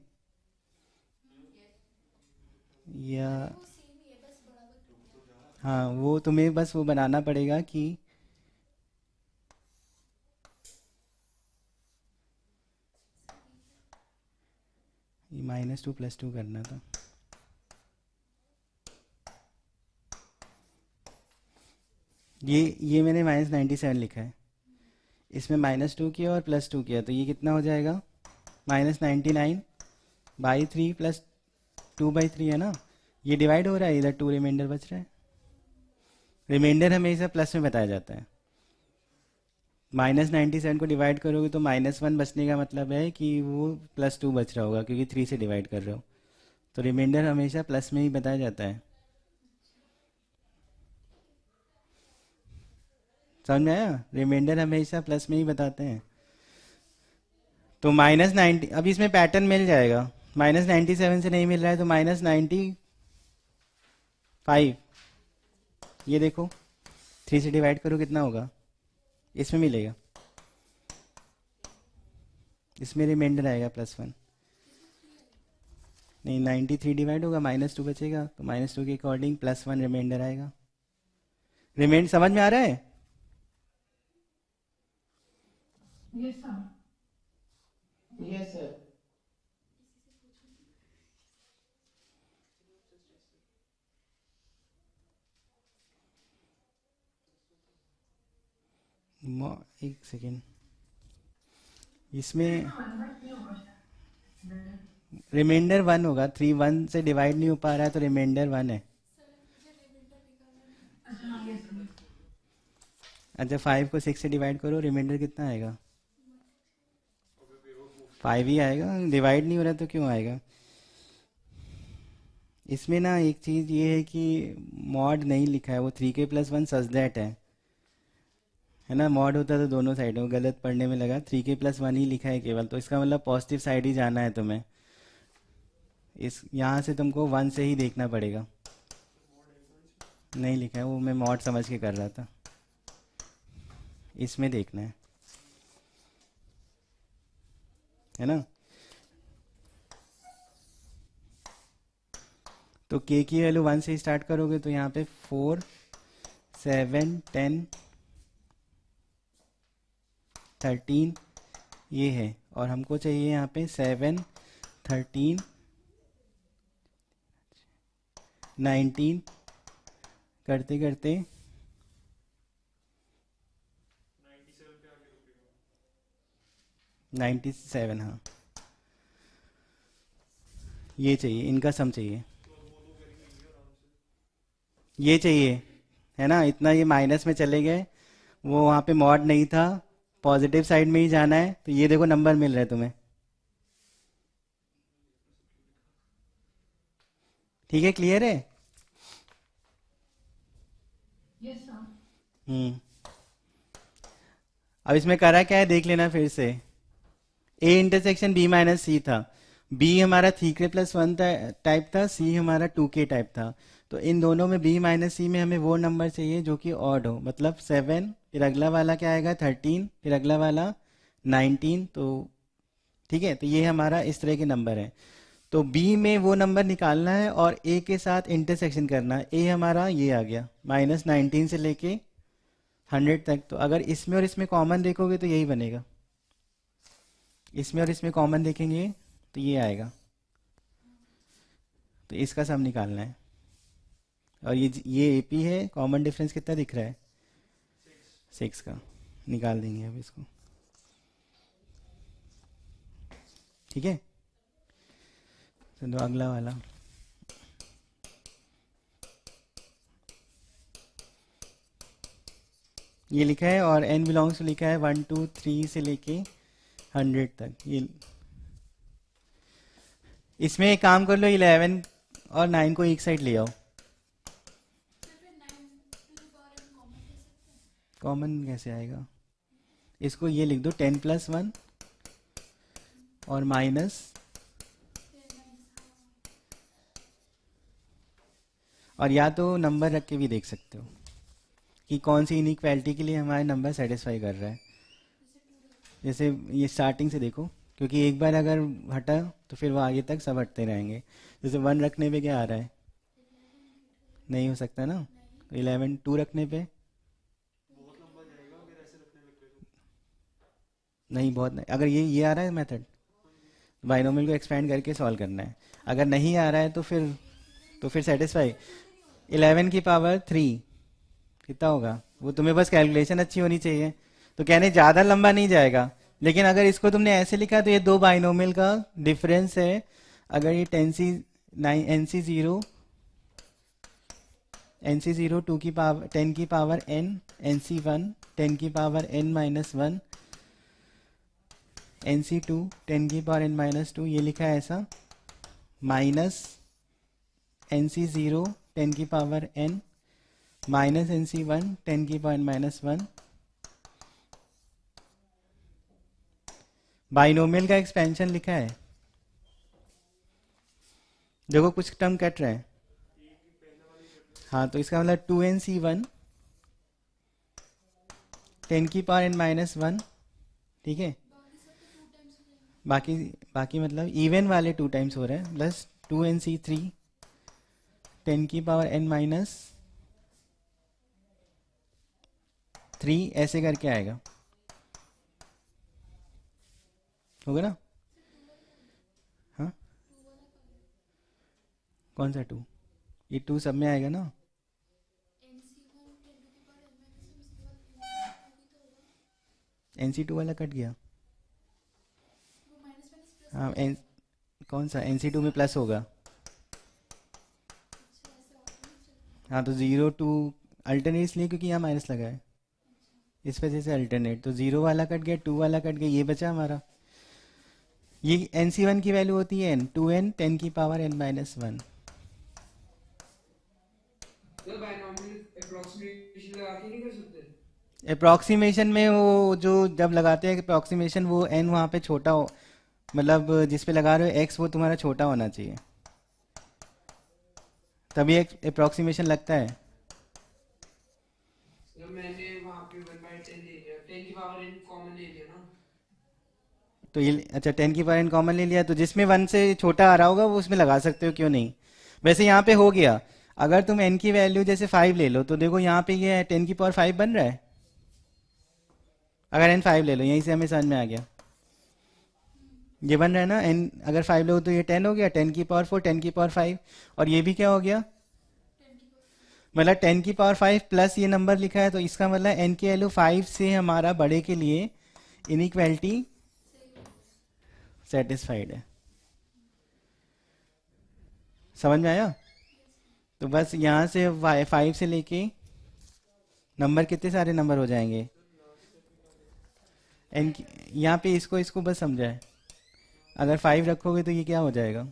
A: या
G: वो सेम ही है, बस बराबर कर दिया।
A: हाँ, वो तुम्हें बस वो बनाना पड़ेगा कि ये -2 +2 करना था। ये मैंने -97 लिखा है, इसमें -2 किया और +2 किया, तो ये कितना हो जाएगा, -99/3 + 2/3 है ना। ये डिवाइड हो रहा है, इधर 2 रिमाइंडर बच रहा है। रिमाइंडर हमेशा प्लस में बताया जाता है। -97 को डिवाइड करोगे तो -1 बचने का मतलब है कि वो +2 बच रहा होगा, क्योंकि 3 से डिवाइड कर रहे हो। तो रिमाइंडर हमेशा प्लस में ही बताया जाता है। समझ में आया? रिमाइंडर हमेशा प्लस में ही बताते हैं। तो -90, अब इसमें पैटर्न मिल जाएगा। -97 से नहीं मिल रहा है तो -95, ये देखो 3 से डिवाइड करो कितना होगा, इसमें मिलेगा, इसमें रिमाइंडर आएगा +1। नहीं, 93 डिवाइड होगा, -2 बचेगा, तो -2 के अकॉर्डिंग +1 रिमाइंडर आएगा। रिमाइंडर समझ में आ रहा है?
F: Yes, sir.
D: Yes, sir.
A: एक सेकेंड, इसमें रिमाइंडर 1 होगा। 3 1 से डिवाइड नहीं हो पा रहा है तो रिमाइंडर 1 है। अच्छा, 5 को 6 से डिवाइड करो, रिमाइंडर कितना आएगा, 5 ही आएगा। डिवाइड नहीं हो रहा तो क्यों आएगा? इसमें ना एक चीज़ ये है कि मॉड नहीं लिखा है, वो 3k+1 सच दैट है ना। मॉड होता तो दोनों साइडों गलत पढ़ने में लगा, 3k+1 ही लिखा है केवल, तो इसका मतलब पॉजिटिव साइड ही जाना है तुम्हें। इस यहाँ से तुमको 1 से ही देखना पड़ेगा। नहीं लिखा है, वो मैं मॉड समझ के कर रहा था, इसमें देखना है ना। तो k की वैल्यू 1 से स्टार्ट करोगे तो यहाँ पे 4 7 10 13 ये है, और हमको चाहिए यहाँ पे 7 13 19 करते करते 97, हाँ ये चाहिए, इनका सम चाहिए, ये चाहिए है ना। इतना ये माइनस में चले गए वो वहाँ पे मॉड नहीं था, पॉजिटिव साइड में ही जाना है, तो ये देखो नंबर मिल रहा है तुम्हें। ठीक है, क्लियर है?
F: Yes, sir.
A: हम्म। अब इसमें करा क्या है देख लेना फिर से। ए इंटरसेक्शन बी माइनस सी था, बी हमारा 3k+1 टाइप था, सी हमारा 2k टाइप था। तो इन दोनों में बी माइनस सी में हमें वो नंबर चाहिए जो कि ऑड हो, मतलब 7, फिर अगला वाला क्या आएगा 13, फिर अगला वाला 19। तो ठीक है, तो ये हमारा इस तरह के नंबर है। तो बी में वो नंबर निकालना है और ए के साथ इंटरसेक्शन करना है। ए हमारा ये आ गया -19 से लेके 100 तक। तो अगर इसमें और इसमें कॉमन देखोगे तो यही बनेगा, इसमें और इसमें कॉमन देखेंगे तो ये आएगा। तो इसका सम निकालना है। और ये एपी है, कॉमन डिफरेंस कितना दिख रहा है 6 का, निकाल देंगे अब इसको। ठीक है, तो अगला वाला ये लिखा है और n बिलोंग्स टू लिखा है 1 2 3 से लेके 100 तक। ये इसमें एक काम कर लो, 11 और 9 को एक साइड ले आओ।
G: तो फिर 9 to the power n common ले सकते हैं।
A: कॉमन कैसे आएगा? इसको ये लिख दो 10+1 और माइनस, और या तो नंबर रख के भी देख सकते हो कि कौन सी इनइक्वालिटी के लिए हमारा नंबर सेटिस्फाई कर रहा है। जैसे ये स्टार्टिंग से देखो, क्योंकि एक बार अगर हटा तो फिर वो आगे तक सब हटते रहेंगे। जैसे 1 रखने पे क्या आ रहा है, नहीं हो सकता ना। तो 11 2 रखने पे नहीं, बहुत नहीं। अगर ये आ रहा है मेथड, बाइनोमियल को एक्सपेंड करके सॉल्व करना है। अगर नहीं आ रहा है तो फिर सेटिस्फाई 11 की पावर 3 कितना होगा, वो तुम्हें बस कैलकुलेशन अच्छी होनी चाहिए। तो कहने ज़्यादा लंबा नहीं जाएगा, लेकिन अगर इसको तुमने ऐसे लिखा तो ये दो बाइनोमियल का डिफरेंस है। अगर ये NC0 2 की पावर 10 की पावर n, NC1 10 की पावर n-1, NC2 10 की पावर n-2, ये लिखा है ऐसा, माइनस NC0 10 की पावर n माइनस NC1 10 की पावर n-1। बाइनोमियल का एक्सपेंशन लिखा है, देखो कुछ टर्म कट रहा है। हाँ, तो इसका मतलब 2NC1 10 की पावर n-1, ठीक है। बाकी मतलब इवन वाले 2 टाइम्स हो रहे हैं, प्लस 2NC3 10 की पावर n-3, ऐसे करके आएगा, होगा ना? हाँ, कौन सा 2? ये 2 सब में आएगा ना। NC2 वाला कट गया। हाँ, कौन सा NC2 में प्लस होगा। हाँ, तो 0 2 अल्टरनेट इसलिए क्योंकि यहाँ माइनस लगा है, इस वजह से अल्टरनेट। तो 0 वाला कट गया, 2 वाला कट गया, ये बचा हमारा। ये NC1 की वैल्यू होती है n, 2n 10 की पावर n-1।
E: तो बाइनोमियल अप्रोक्सीमेशन लगा के नहीं कर सकते?
A: अप्रॉक्सीमेशन में वो जो जब लगाते हैं अप्रॉक्सीमेशन, वो n वहाँ पे छोटा हो, मतलब जिस पे लगा रहे हो x वो तुम्हारा छोटा होना चाहिए, तभी एक अप्रॉक्सीमेशन लगता है।
E: तो मैंने वहाँ पे 1/10 ले लिया, 10 की पावर n कॉमन ले लिया ना।
A: तो ये अच्छा 10 की पावर n कॉमन ले लिया, तो जिसमें 1 से छोटा आ रहा होगा वो उसमें लगा सकते हो, क्यों नहीं। वैसे यहाँ पे हो गया, अगर तुम n की वैल्यू जैसे 5 ले लो, तो देखो यहाँ पे ये 10 की पावर 5 बन रहा है। अगर n 5 ले लो, यहीं से हमें समझ में आ गया, ये बन रहा है ना। n अगर 5 लो तो ये 10 हो गया, 10 की पावर 4 10 की पावर 5, और ये भी क्या हो गया, मतलब 10 की पावर 5 प्लस ये नंबर लिखा है, तो इसका मतलब n की वैल्यू 5 से हमारा बड़े के लिए इनइक्वालिटी सेटिस्फाइड है। समझ में आया? तो बस यहाँ से 5 से लेके नंबर कितने सारे नंबर हो जाएंगे एन यहाँ पे इसको इसको बस समझाए। अगर 5 रखोगे तो ये क्या हो जाएगा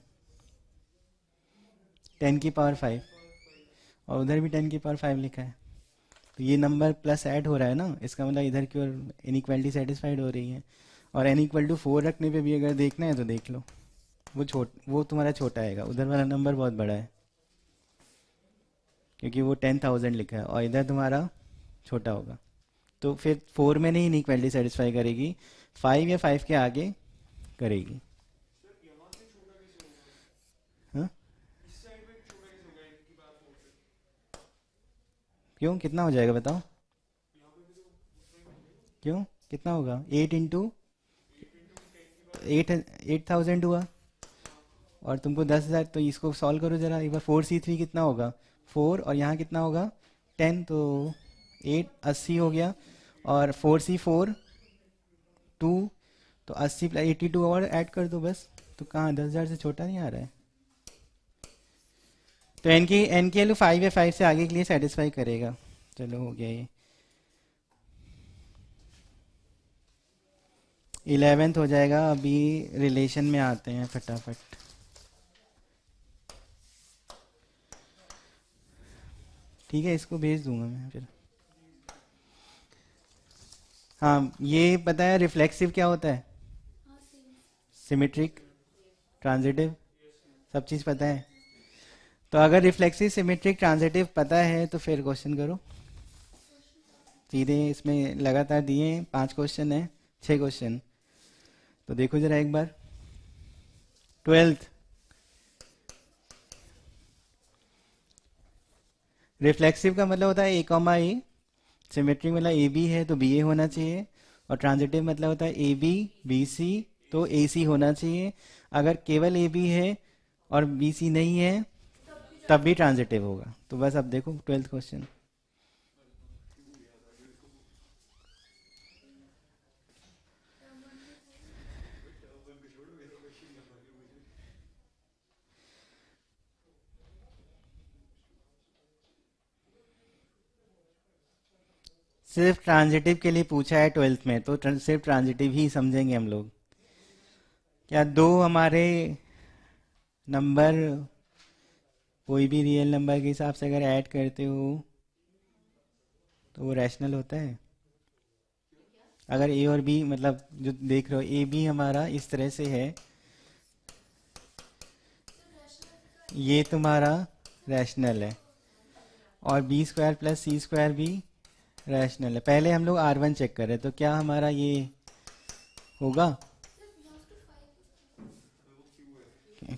A: 10⁵ और उधर भी 10⁵ लिखा है। तो ये नंबर प्लस ऐड हो रहा है ना, इसका मतलब इधर की ओर इनइक्वालिटी सेटिस्फाइड हो रही है। और n=4 रखने पे भी अगर देखना है तो देख लो, वो तुम्हारा छोटा आएगा, उधर वाला नंबर बहुत बड़ा है क्योंकि वो 10,000 लिखा है और इधर तुम्हारा छोटा होगा। तो फिर 4 में नहीं इनइक्वालिटी सेटिस्फाई करेगी, 5 या 5 के आगे करेगी। हाँ क्यों, कितना हो जाएगा बताओ, क्यों कितना होगा 8 हुआ और तुमको 10,000, तो इसको सॉल्व करो जरा एक बार। 4c3 कितना होगा 4 और यहाँ कितना होगा 10, तो 80 हो गया। और 4c4 2, तो 80 + 82 और ऐड कर दो बस। तो कहाँ 10,000 से छोटा नहीं आ रहा है। तो एन की वैल्यू 5 या 5 से आगे के लिए सेटिस्फाई करेगा। चलो हो गया ये। 11th हो जाएगा। अभी रिलेशन में आते हैं फटाफट। ठीक है, इसको भेज दूंगा मैं फिर। हाँ, ये पता है रिफ्लेक्सिव क्या होता है,
G: हाँ सेम।
A: सिमेट्रिक, ट्रांजिटिव, सब चीज़ पता है। तो अगर रिफ्लेक्सिव, सिमेट्रिक, ट्रांजिटिव पता है तो फिर क्वेश्चन करो सीधे। इसमें लगातार दिए हैं 5 क्वेश्चन है, 6 क्वेश्चन। तो देखो जरा एक बार। 12th रिफ्लेक्सिव का मतलब होता है ए कॉमा ए, सिमेट्रिक मतलब ए बी है तो बी ए होना चाहिए, और ट्रांजिटिव मतलब होता है ए बी बी सी तो ए सी होना चाहिए। अगर केवल ए बी है और बी सी नहीं है तब भी ट्रांजिटिव होगा। तो बस अब देखो 12th क्वेश्चन। सिर्फ ट्रांजिटिव के लिए पूछा है 12th में, तो सिर्फ ट्रांजिटिव ही समझेंगे हम लोग। क्या दो हमारे नंबर कोई भी रियल नंबर के हिसाब से अगर ऐड करते हो तो वो रैशनल होता है? अगर ए और बी, मतलब जो देख रहे हो ए बी हमारा इस तरह से है, ये तुम्हारा रैशनल है, और b² + c² भी रैशनल है। पहले हम लोग R1 चेक करें तो क्या हमारा ये होगा,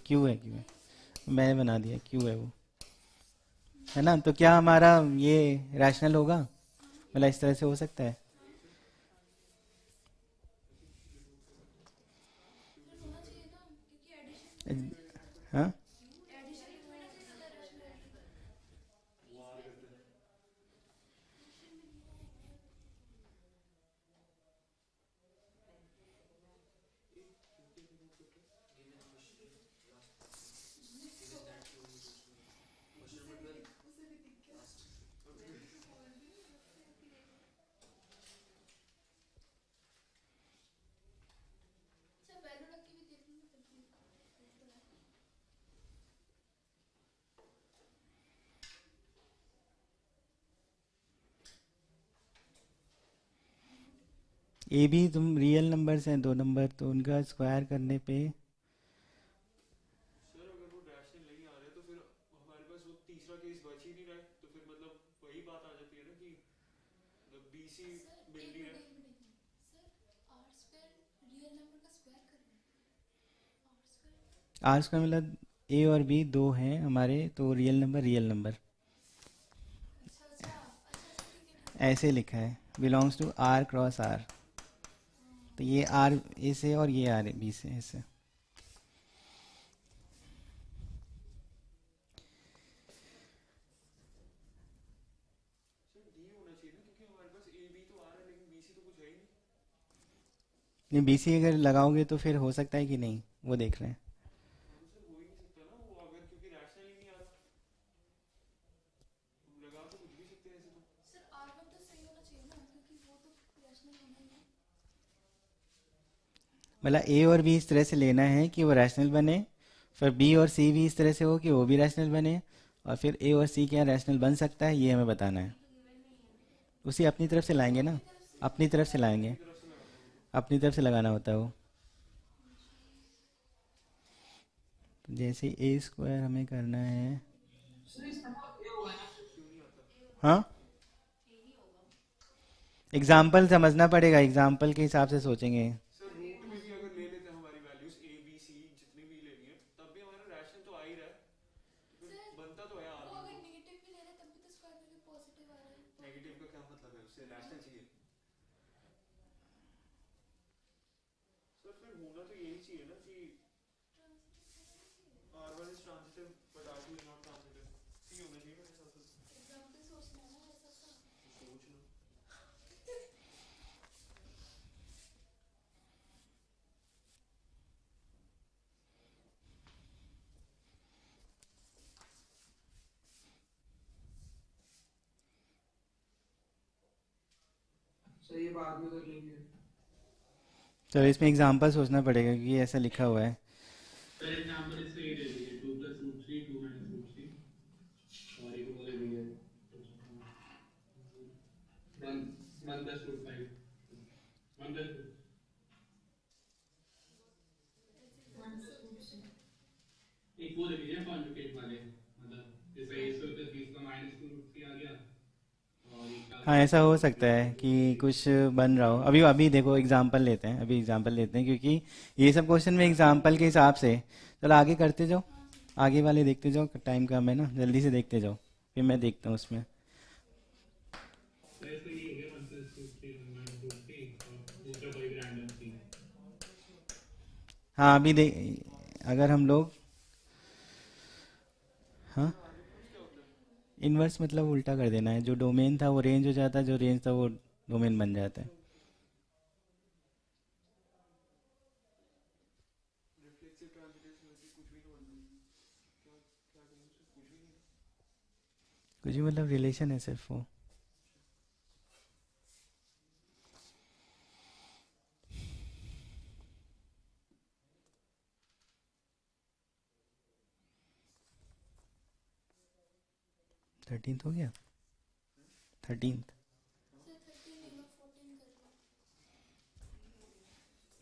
A: क्यू है, मैंने बना दिया क्यू है वो, है ना। तो क्या हमारा ये रैशनल होगा, मतलब इस तरह से हो सकता है?
G: होना चाहिए ना, क्योंकि एडिशन
A: हाँ,
G: एडिशन में होना चाहिए ज्यादा रैशनल। अच्छा वैल्यू रख के भी देख लूँ तब भी देख तो रहा है।
A: ए बी तुम रियल नंबर्स हैं, 2 नंबर, तो उनका स्क्वायर करने पे
E: सर अगर वो रैशनल नहीं आ रहे तो फिर हमारे पास वो तीसरा केस बच ही नहीं रहा है, तो फिर मतलब वही बात आ जाती है ना कि मतलब BC
G: सर
E: मिल
G: एक
E: नहीं
G: मिनट
E: रहा।
G: एक minute sir, r square real number का स्क्वायर कर रहे हैं। आर स्क्वायर
A: R² मतलब ए और बी दो हैं हमारे, तो रियल नंबर
G: अच्छा अच्छा अच्छा अच्छा ठीक है।
A: ऐसे लिखा है, बिलोंग्स टू R×R। तो ये आर ए से और ये आर बी से, ऐसे।
E: सर D होना चाहिए ना, क्योंकि हमारे पास AB तो आ रहा है लेकिन BC तो कुछ है ही नहीं।
A: नहीं, बी सी अगर लगाओगे तो फिर हो सकता है कि नहीं, वो देख रहे हैं।
E: हाँ तो सर हो ही नहीं सकता ना वो, अगर क्योंकि रैशनल ही नहीं आ रहा, हम लगा तो कुछ भी सकते हैं ऐसे तो।
G: सर R1 तो रैशनल होना ही है।
A: मतलब ए और बी इस तरह से लेना है कि वो रैशनल बने, फिर बी और सी भी इस तरह से हो कि वो भी रैशनल बने, और फिर ए और सी क्या रैशनल बन सकता है ये हमें बताना है। उसी अपनी तरफ से लाएंगे ना, अपनी तरफ से लाएंगे, अपनी तरफ से लगाना होता है वो। तो जैसे ए स्क्वायर हमें करना है, हाँ एग्जाम्पल समझना पड़ेगा, एग्जाम्पल के हिसाब से सोचेंगे।
E: सर रूट में भी अगर ले लेते हैं हमारी वैल्यूज ए बी सी जितनी भी लेनी है तब भी हमारा रैशनल तो आ ही रहा है, तो फिर
G: सर
E: बनता तो है आर
G: वो
E: वन
G: अगर
E: तो।
G: नेगेटिव भी ले रहे तब भी तो स्क्वायर वैल्यू पॉजिटिव आ रहा है।
E: नेगेटिव का क्या मतलब है, उससे रैशनल चाहिए। सर फिर होना तो यही चाहिए ना कि R one is transitive but R two is not transitive, C होना चाहिए मेरे हिसाब से।
G: एग्जाम्पल सोचना है ना ऐसा सा।
E: सोच लो।
D: सर ये बाद में कर लेंगे।
A: तो इसमें एग्जाम्पल सोचना पड़ेगा क्योंकि ऐसा लिखा हुआ है।
C: सर एग्जांपल इससे ये ले लीजिए 2 + √3 2 - √3 और एक वो ले लीजिए 1 1 + √5 1 + एक वो ले लीजिए कॉन्जुगेट वाले, मतलब जैसे a स्क्वायर + b स्क्वायर - 2√3 आ गया और एक का
A: हाँ ऐसा हो सकता है कि कुछ बन रहा हो। अभी अभी देखो एग्जाम्पल लेते हैं, अभी एग्जाम्पल लेते हैं क्योंकि ये सब क्वेश्चन में एग्जाम्पल के हिसाब से। चलो आगे करते जाओ, आगे वाले देखते जाओ, टाइम कम है ना, जल्दी से देखते जाओ, फिर मैं देखता हूँ उसमें।
C: तो ऐसे ये हो गया 1 + √3 1 - √3 और दूसरा कोई भी रैंडम थी।
A: हाँ अभी देख, अगर हम लोग, हाँ इनवर्स मतलब उल्टा कर देना है, जो डोमेन था वो रेंज हो जाता है, जो रेंज था वो डोमेन बन जाता है।
E: रिफ्लेक्सिव ट्रांजिटिव सिमेट्री कुछ भी नहीं बनता, क्या क्या कहेंगे उससे, कुछ भी नहीं।
A: कुछ भी मतलब रिलेशन है सिर्फ वो। थर्टींथ हो गया, 13th
G: सर 13 ले लो 14 कर लो।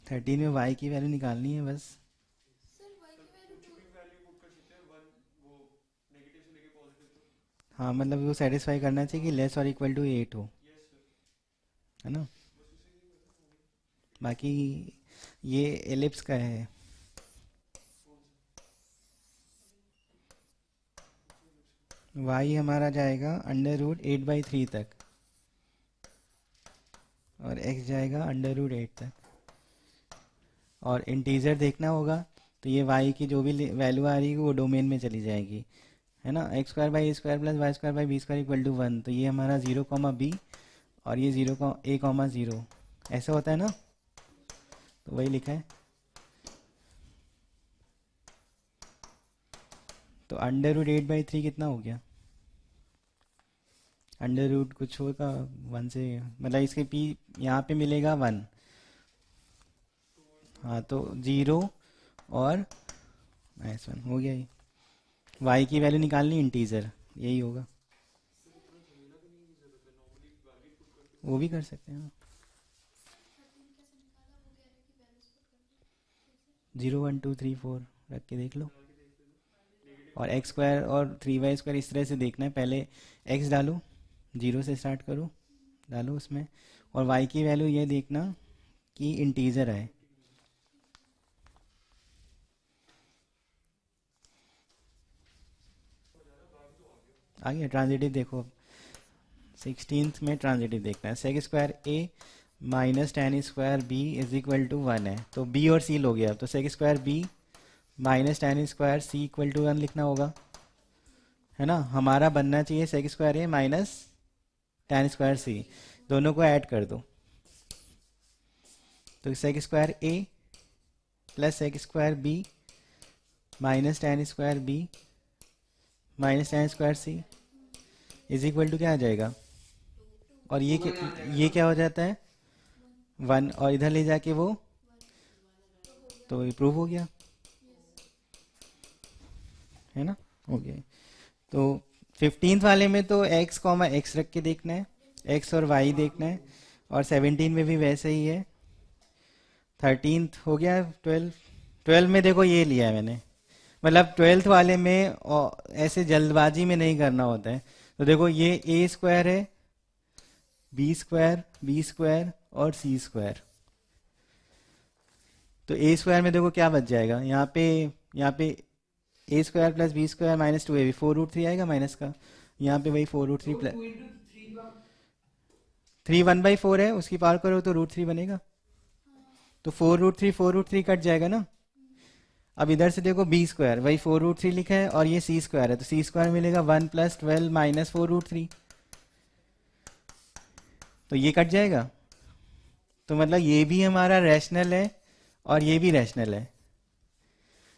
A: 13 में वाई की वैल्यू निकालनी है बस।
G: सर y की वैल्यू
E: कुछ भी वैल्यू पुट कर सकते हैं, वन वो नेगेटिव से लेके पॉजिटिव तक।
A: हाँ मतलब वो सेटिस्फाई करना चाहिए कि लेस और इक्वल टू 8 हो,
E: यस सर,
A: है ना।
E: बस उसे ही करना होगा।
A: बाकी ये एलिप्स का है, वाई हमारा जाएगा √8/3 तक और एक्स जाएगा √8 तक, और इंटीजर देखना होगा तो ये वाई की जो भी वैल्यू आ रही है वो डोमेन में चली जाएगी, है ना। x² + y² + b² = 1, तो ये हमारा 0, b और ये 0, ऐसा होता है ना, तो वही लिखा है। तो √8/3 कितना हो गया, अंडर रूट कुछ होगा 1 से, मतलब इसके पी यहाँ पे मिलेगा 1, हाँ तो 0 और -1 हो गया। ये y की वैल्यू निकालनी इंटीजर, यही होगा। वो भी कर सकते हैं,
G: 13 कैसे निकाला वो कह रहे कि वैल्यूज पुट कर दो।
A: 0 1 2 3 4 रख के देख लो, और x² और 3y² इस तरह से देखना है। पहले x डालो, 0 से स्टार्ट करो, डालो उसमें, और y की वैल्यू ये देखना कि इंटीजर आए। आ गया ट्रांजिटिव, देखो 16th में ट्रांजिटिव देखना है। sec² a - tan² b = 1 है, तो b और c लो गया, तो sec² b - tan² c = 1 लिखना होगा, है ना। हमारा बनना चाहिए sec² a - tan² c, दोनों को ऐड कर दो, तो sec² a + sec² b - tan² b - tan² c = क्या आ जाएगा, और ये क्या हो जाता है 1 और इधर ले जाके वो, तो ये प्रूव हो गया, है ना? हो गया। तो 15th वाले में तो x कॉमा x रख के देखना है, x और y देखना है, और 17 में भी वैसे ही है। 13th हो गया। 12 में देखो ये लिया है मैंने, मतलब 12th वाले में ऐसे जल्दबाजी में नहीं करना होता है। तो देखो ये a स्क्वायर है, b स्क्वायर, b स्क्वायर और c स्क्वायर। तो a स्क्वायर में देखो क्या बच जाएगा, यहाँ पे a square plus b square minus 2ab, 4√3 आएगा माइनस का, यहाँ पे वही 4√3 प्लस 3 1/4 है, उसकी पावर करो तो √3 बनेगा। तो 4√3 कट जाएगा ना। अब इधर से देखो b स्क्वायर, वही 4√3 लिखा है, और ये c स्क्वायर है, तो c स्क्वायर मिलेगा 1 + 12 माइनस 4√3, तो ये कट जाएगा। तो मतलब ये भी हमारा रैशनल है और ये भी रैशनल है।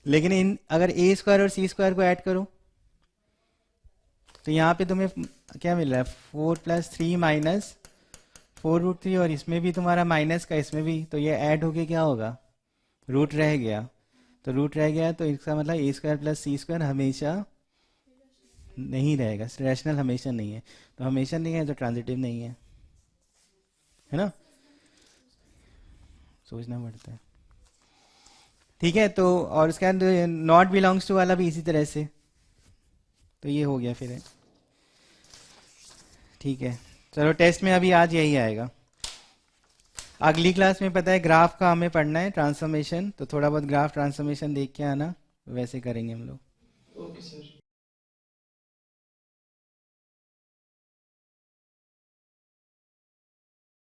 A: लेकिन इन अगर a स्क्वायर और c स्क्वायर को ऐड करो तो यहाँ पे तुम्हें क्या मिल रहा है, 4 + 3 माइनस 4√3, और इसमें भी तुम्हारा माइनस का, इसमें भी, तो ये ऐड होके क्या होगा, रूट रह गया। तो रूट रह गया तो इसका मतलब a square plus c square हमेशा नहीं रहेगा, रैशनल हमेशा नहीं है। तो हमेशा नहीं है तो ट्रांजिटिव नहीं है ना? सोचना पड़ता है। ठीक है, तो और उसके बाद नॉट बिलोंग्स टू वाला भी इसी तरह से, तो ये हो गया फिर है। ठीक है, चलो टेस्ट में अभी आज यही आएगा। अगली क्लास में पता है ग्राफ का हमें पढ़ना है, ट्रांसफॉर्मेशन, तो थोड़ा बहुत ग्राफ ट्रांसफॉर्मेशन देख के आना, वैसे करेंगे हम लोग।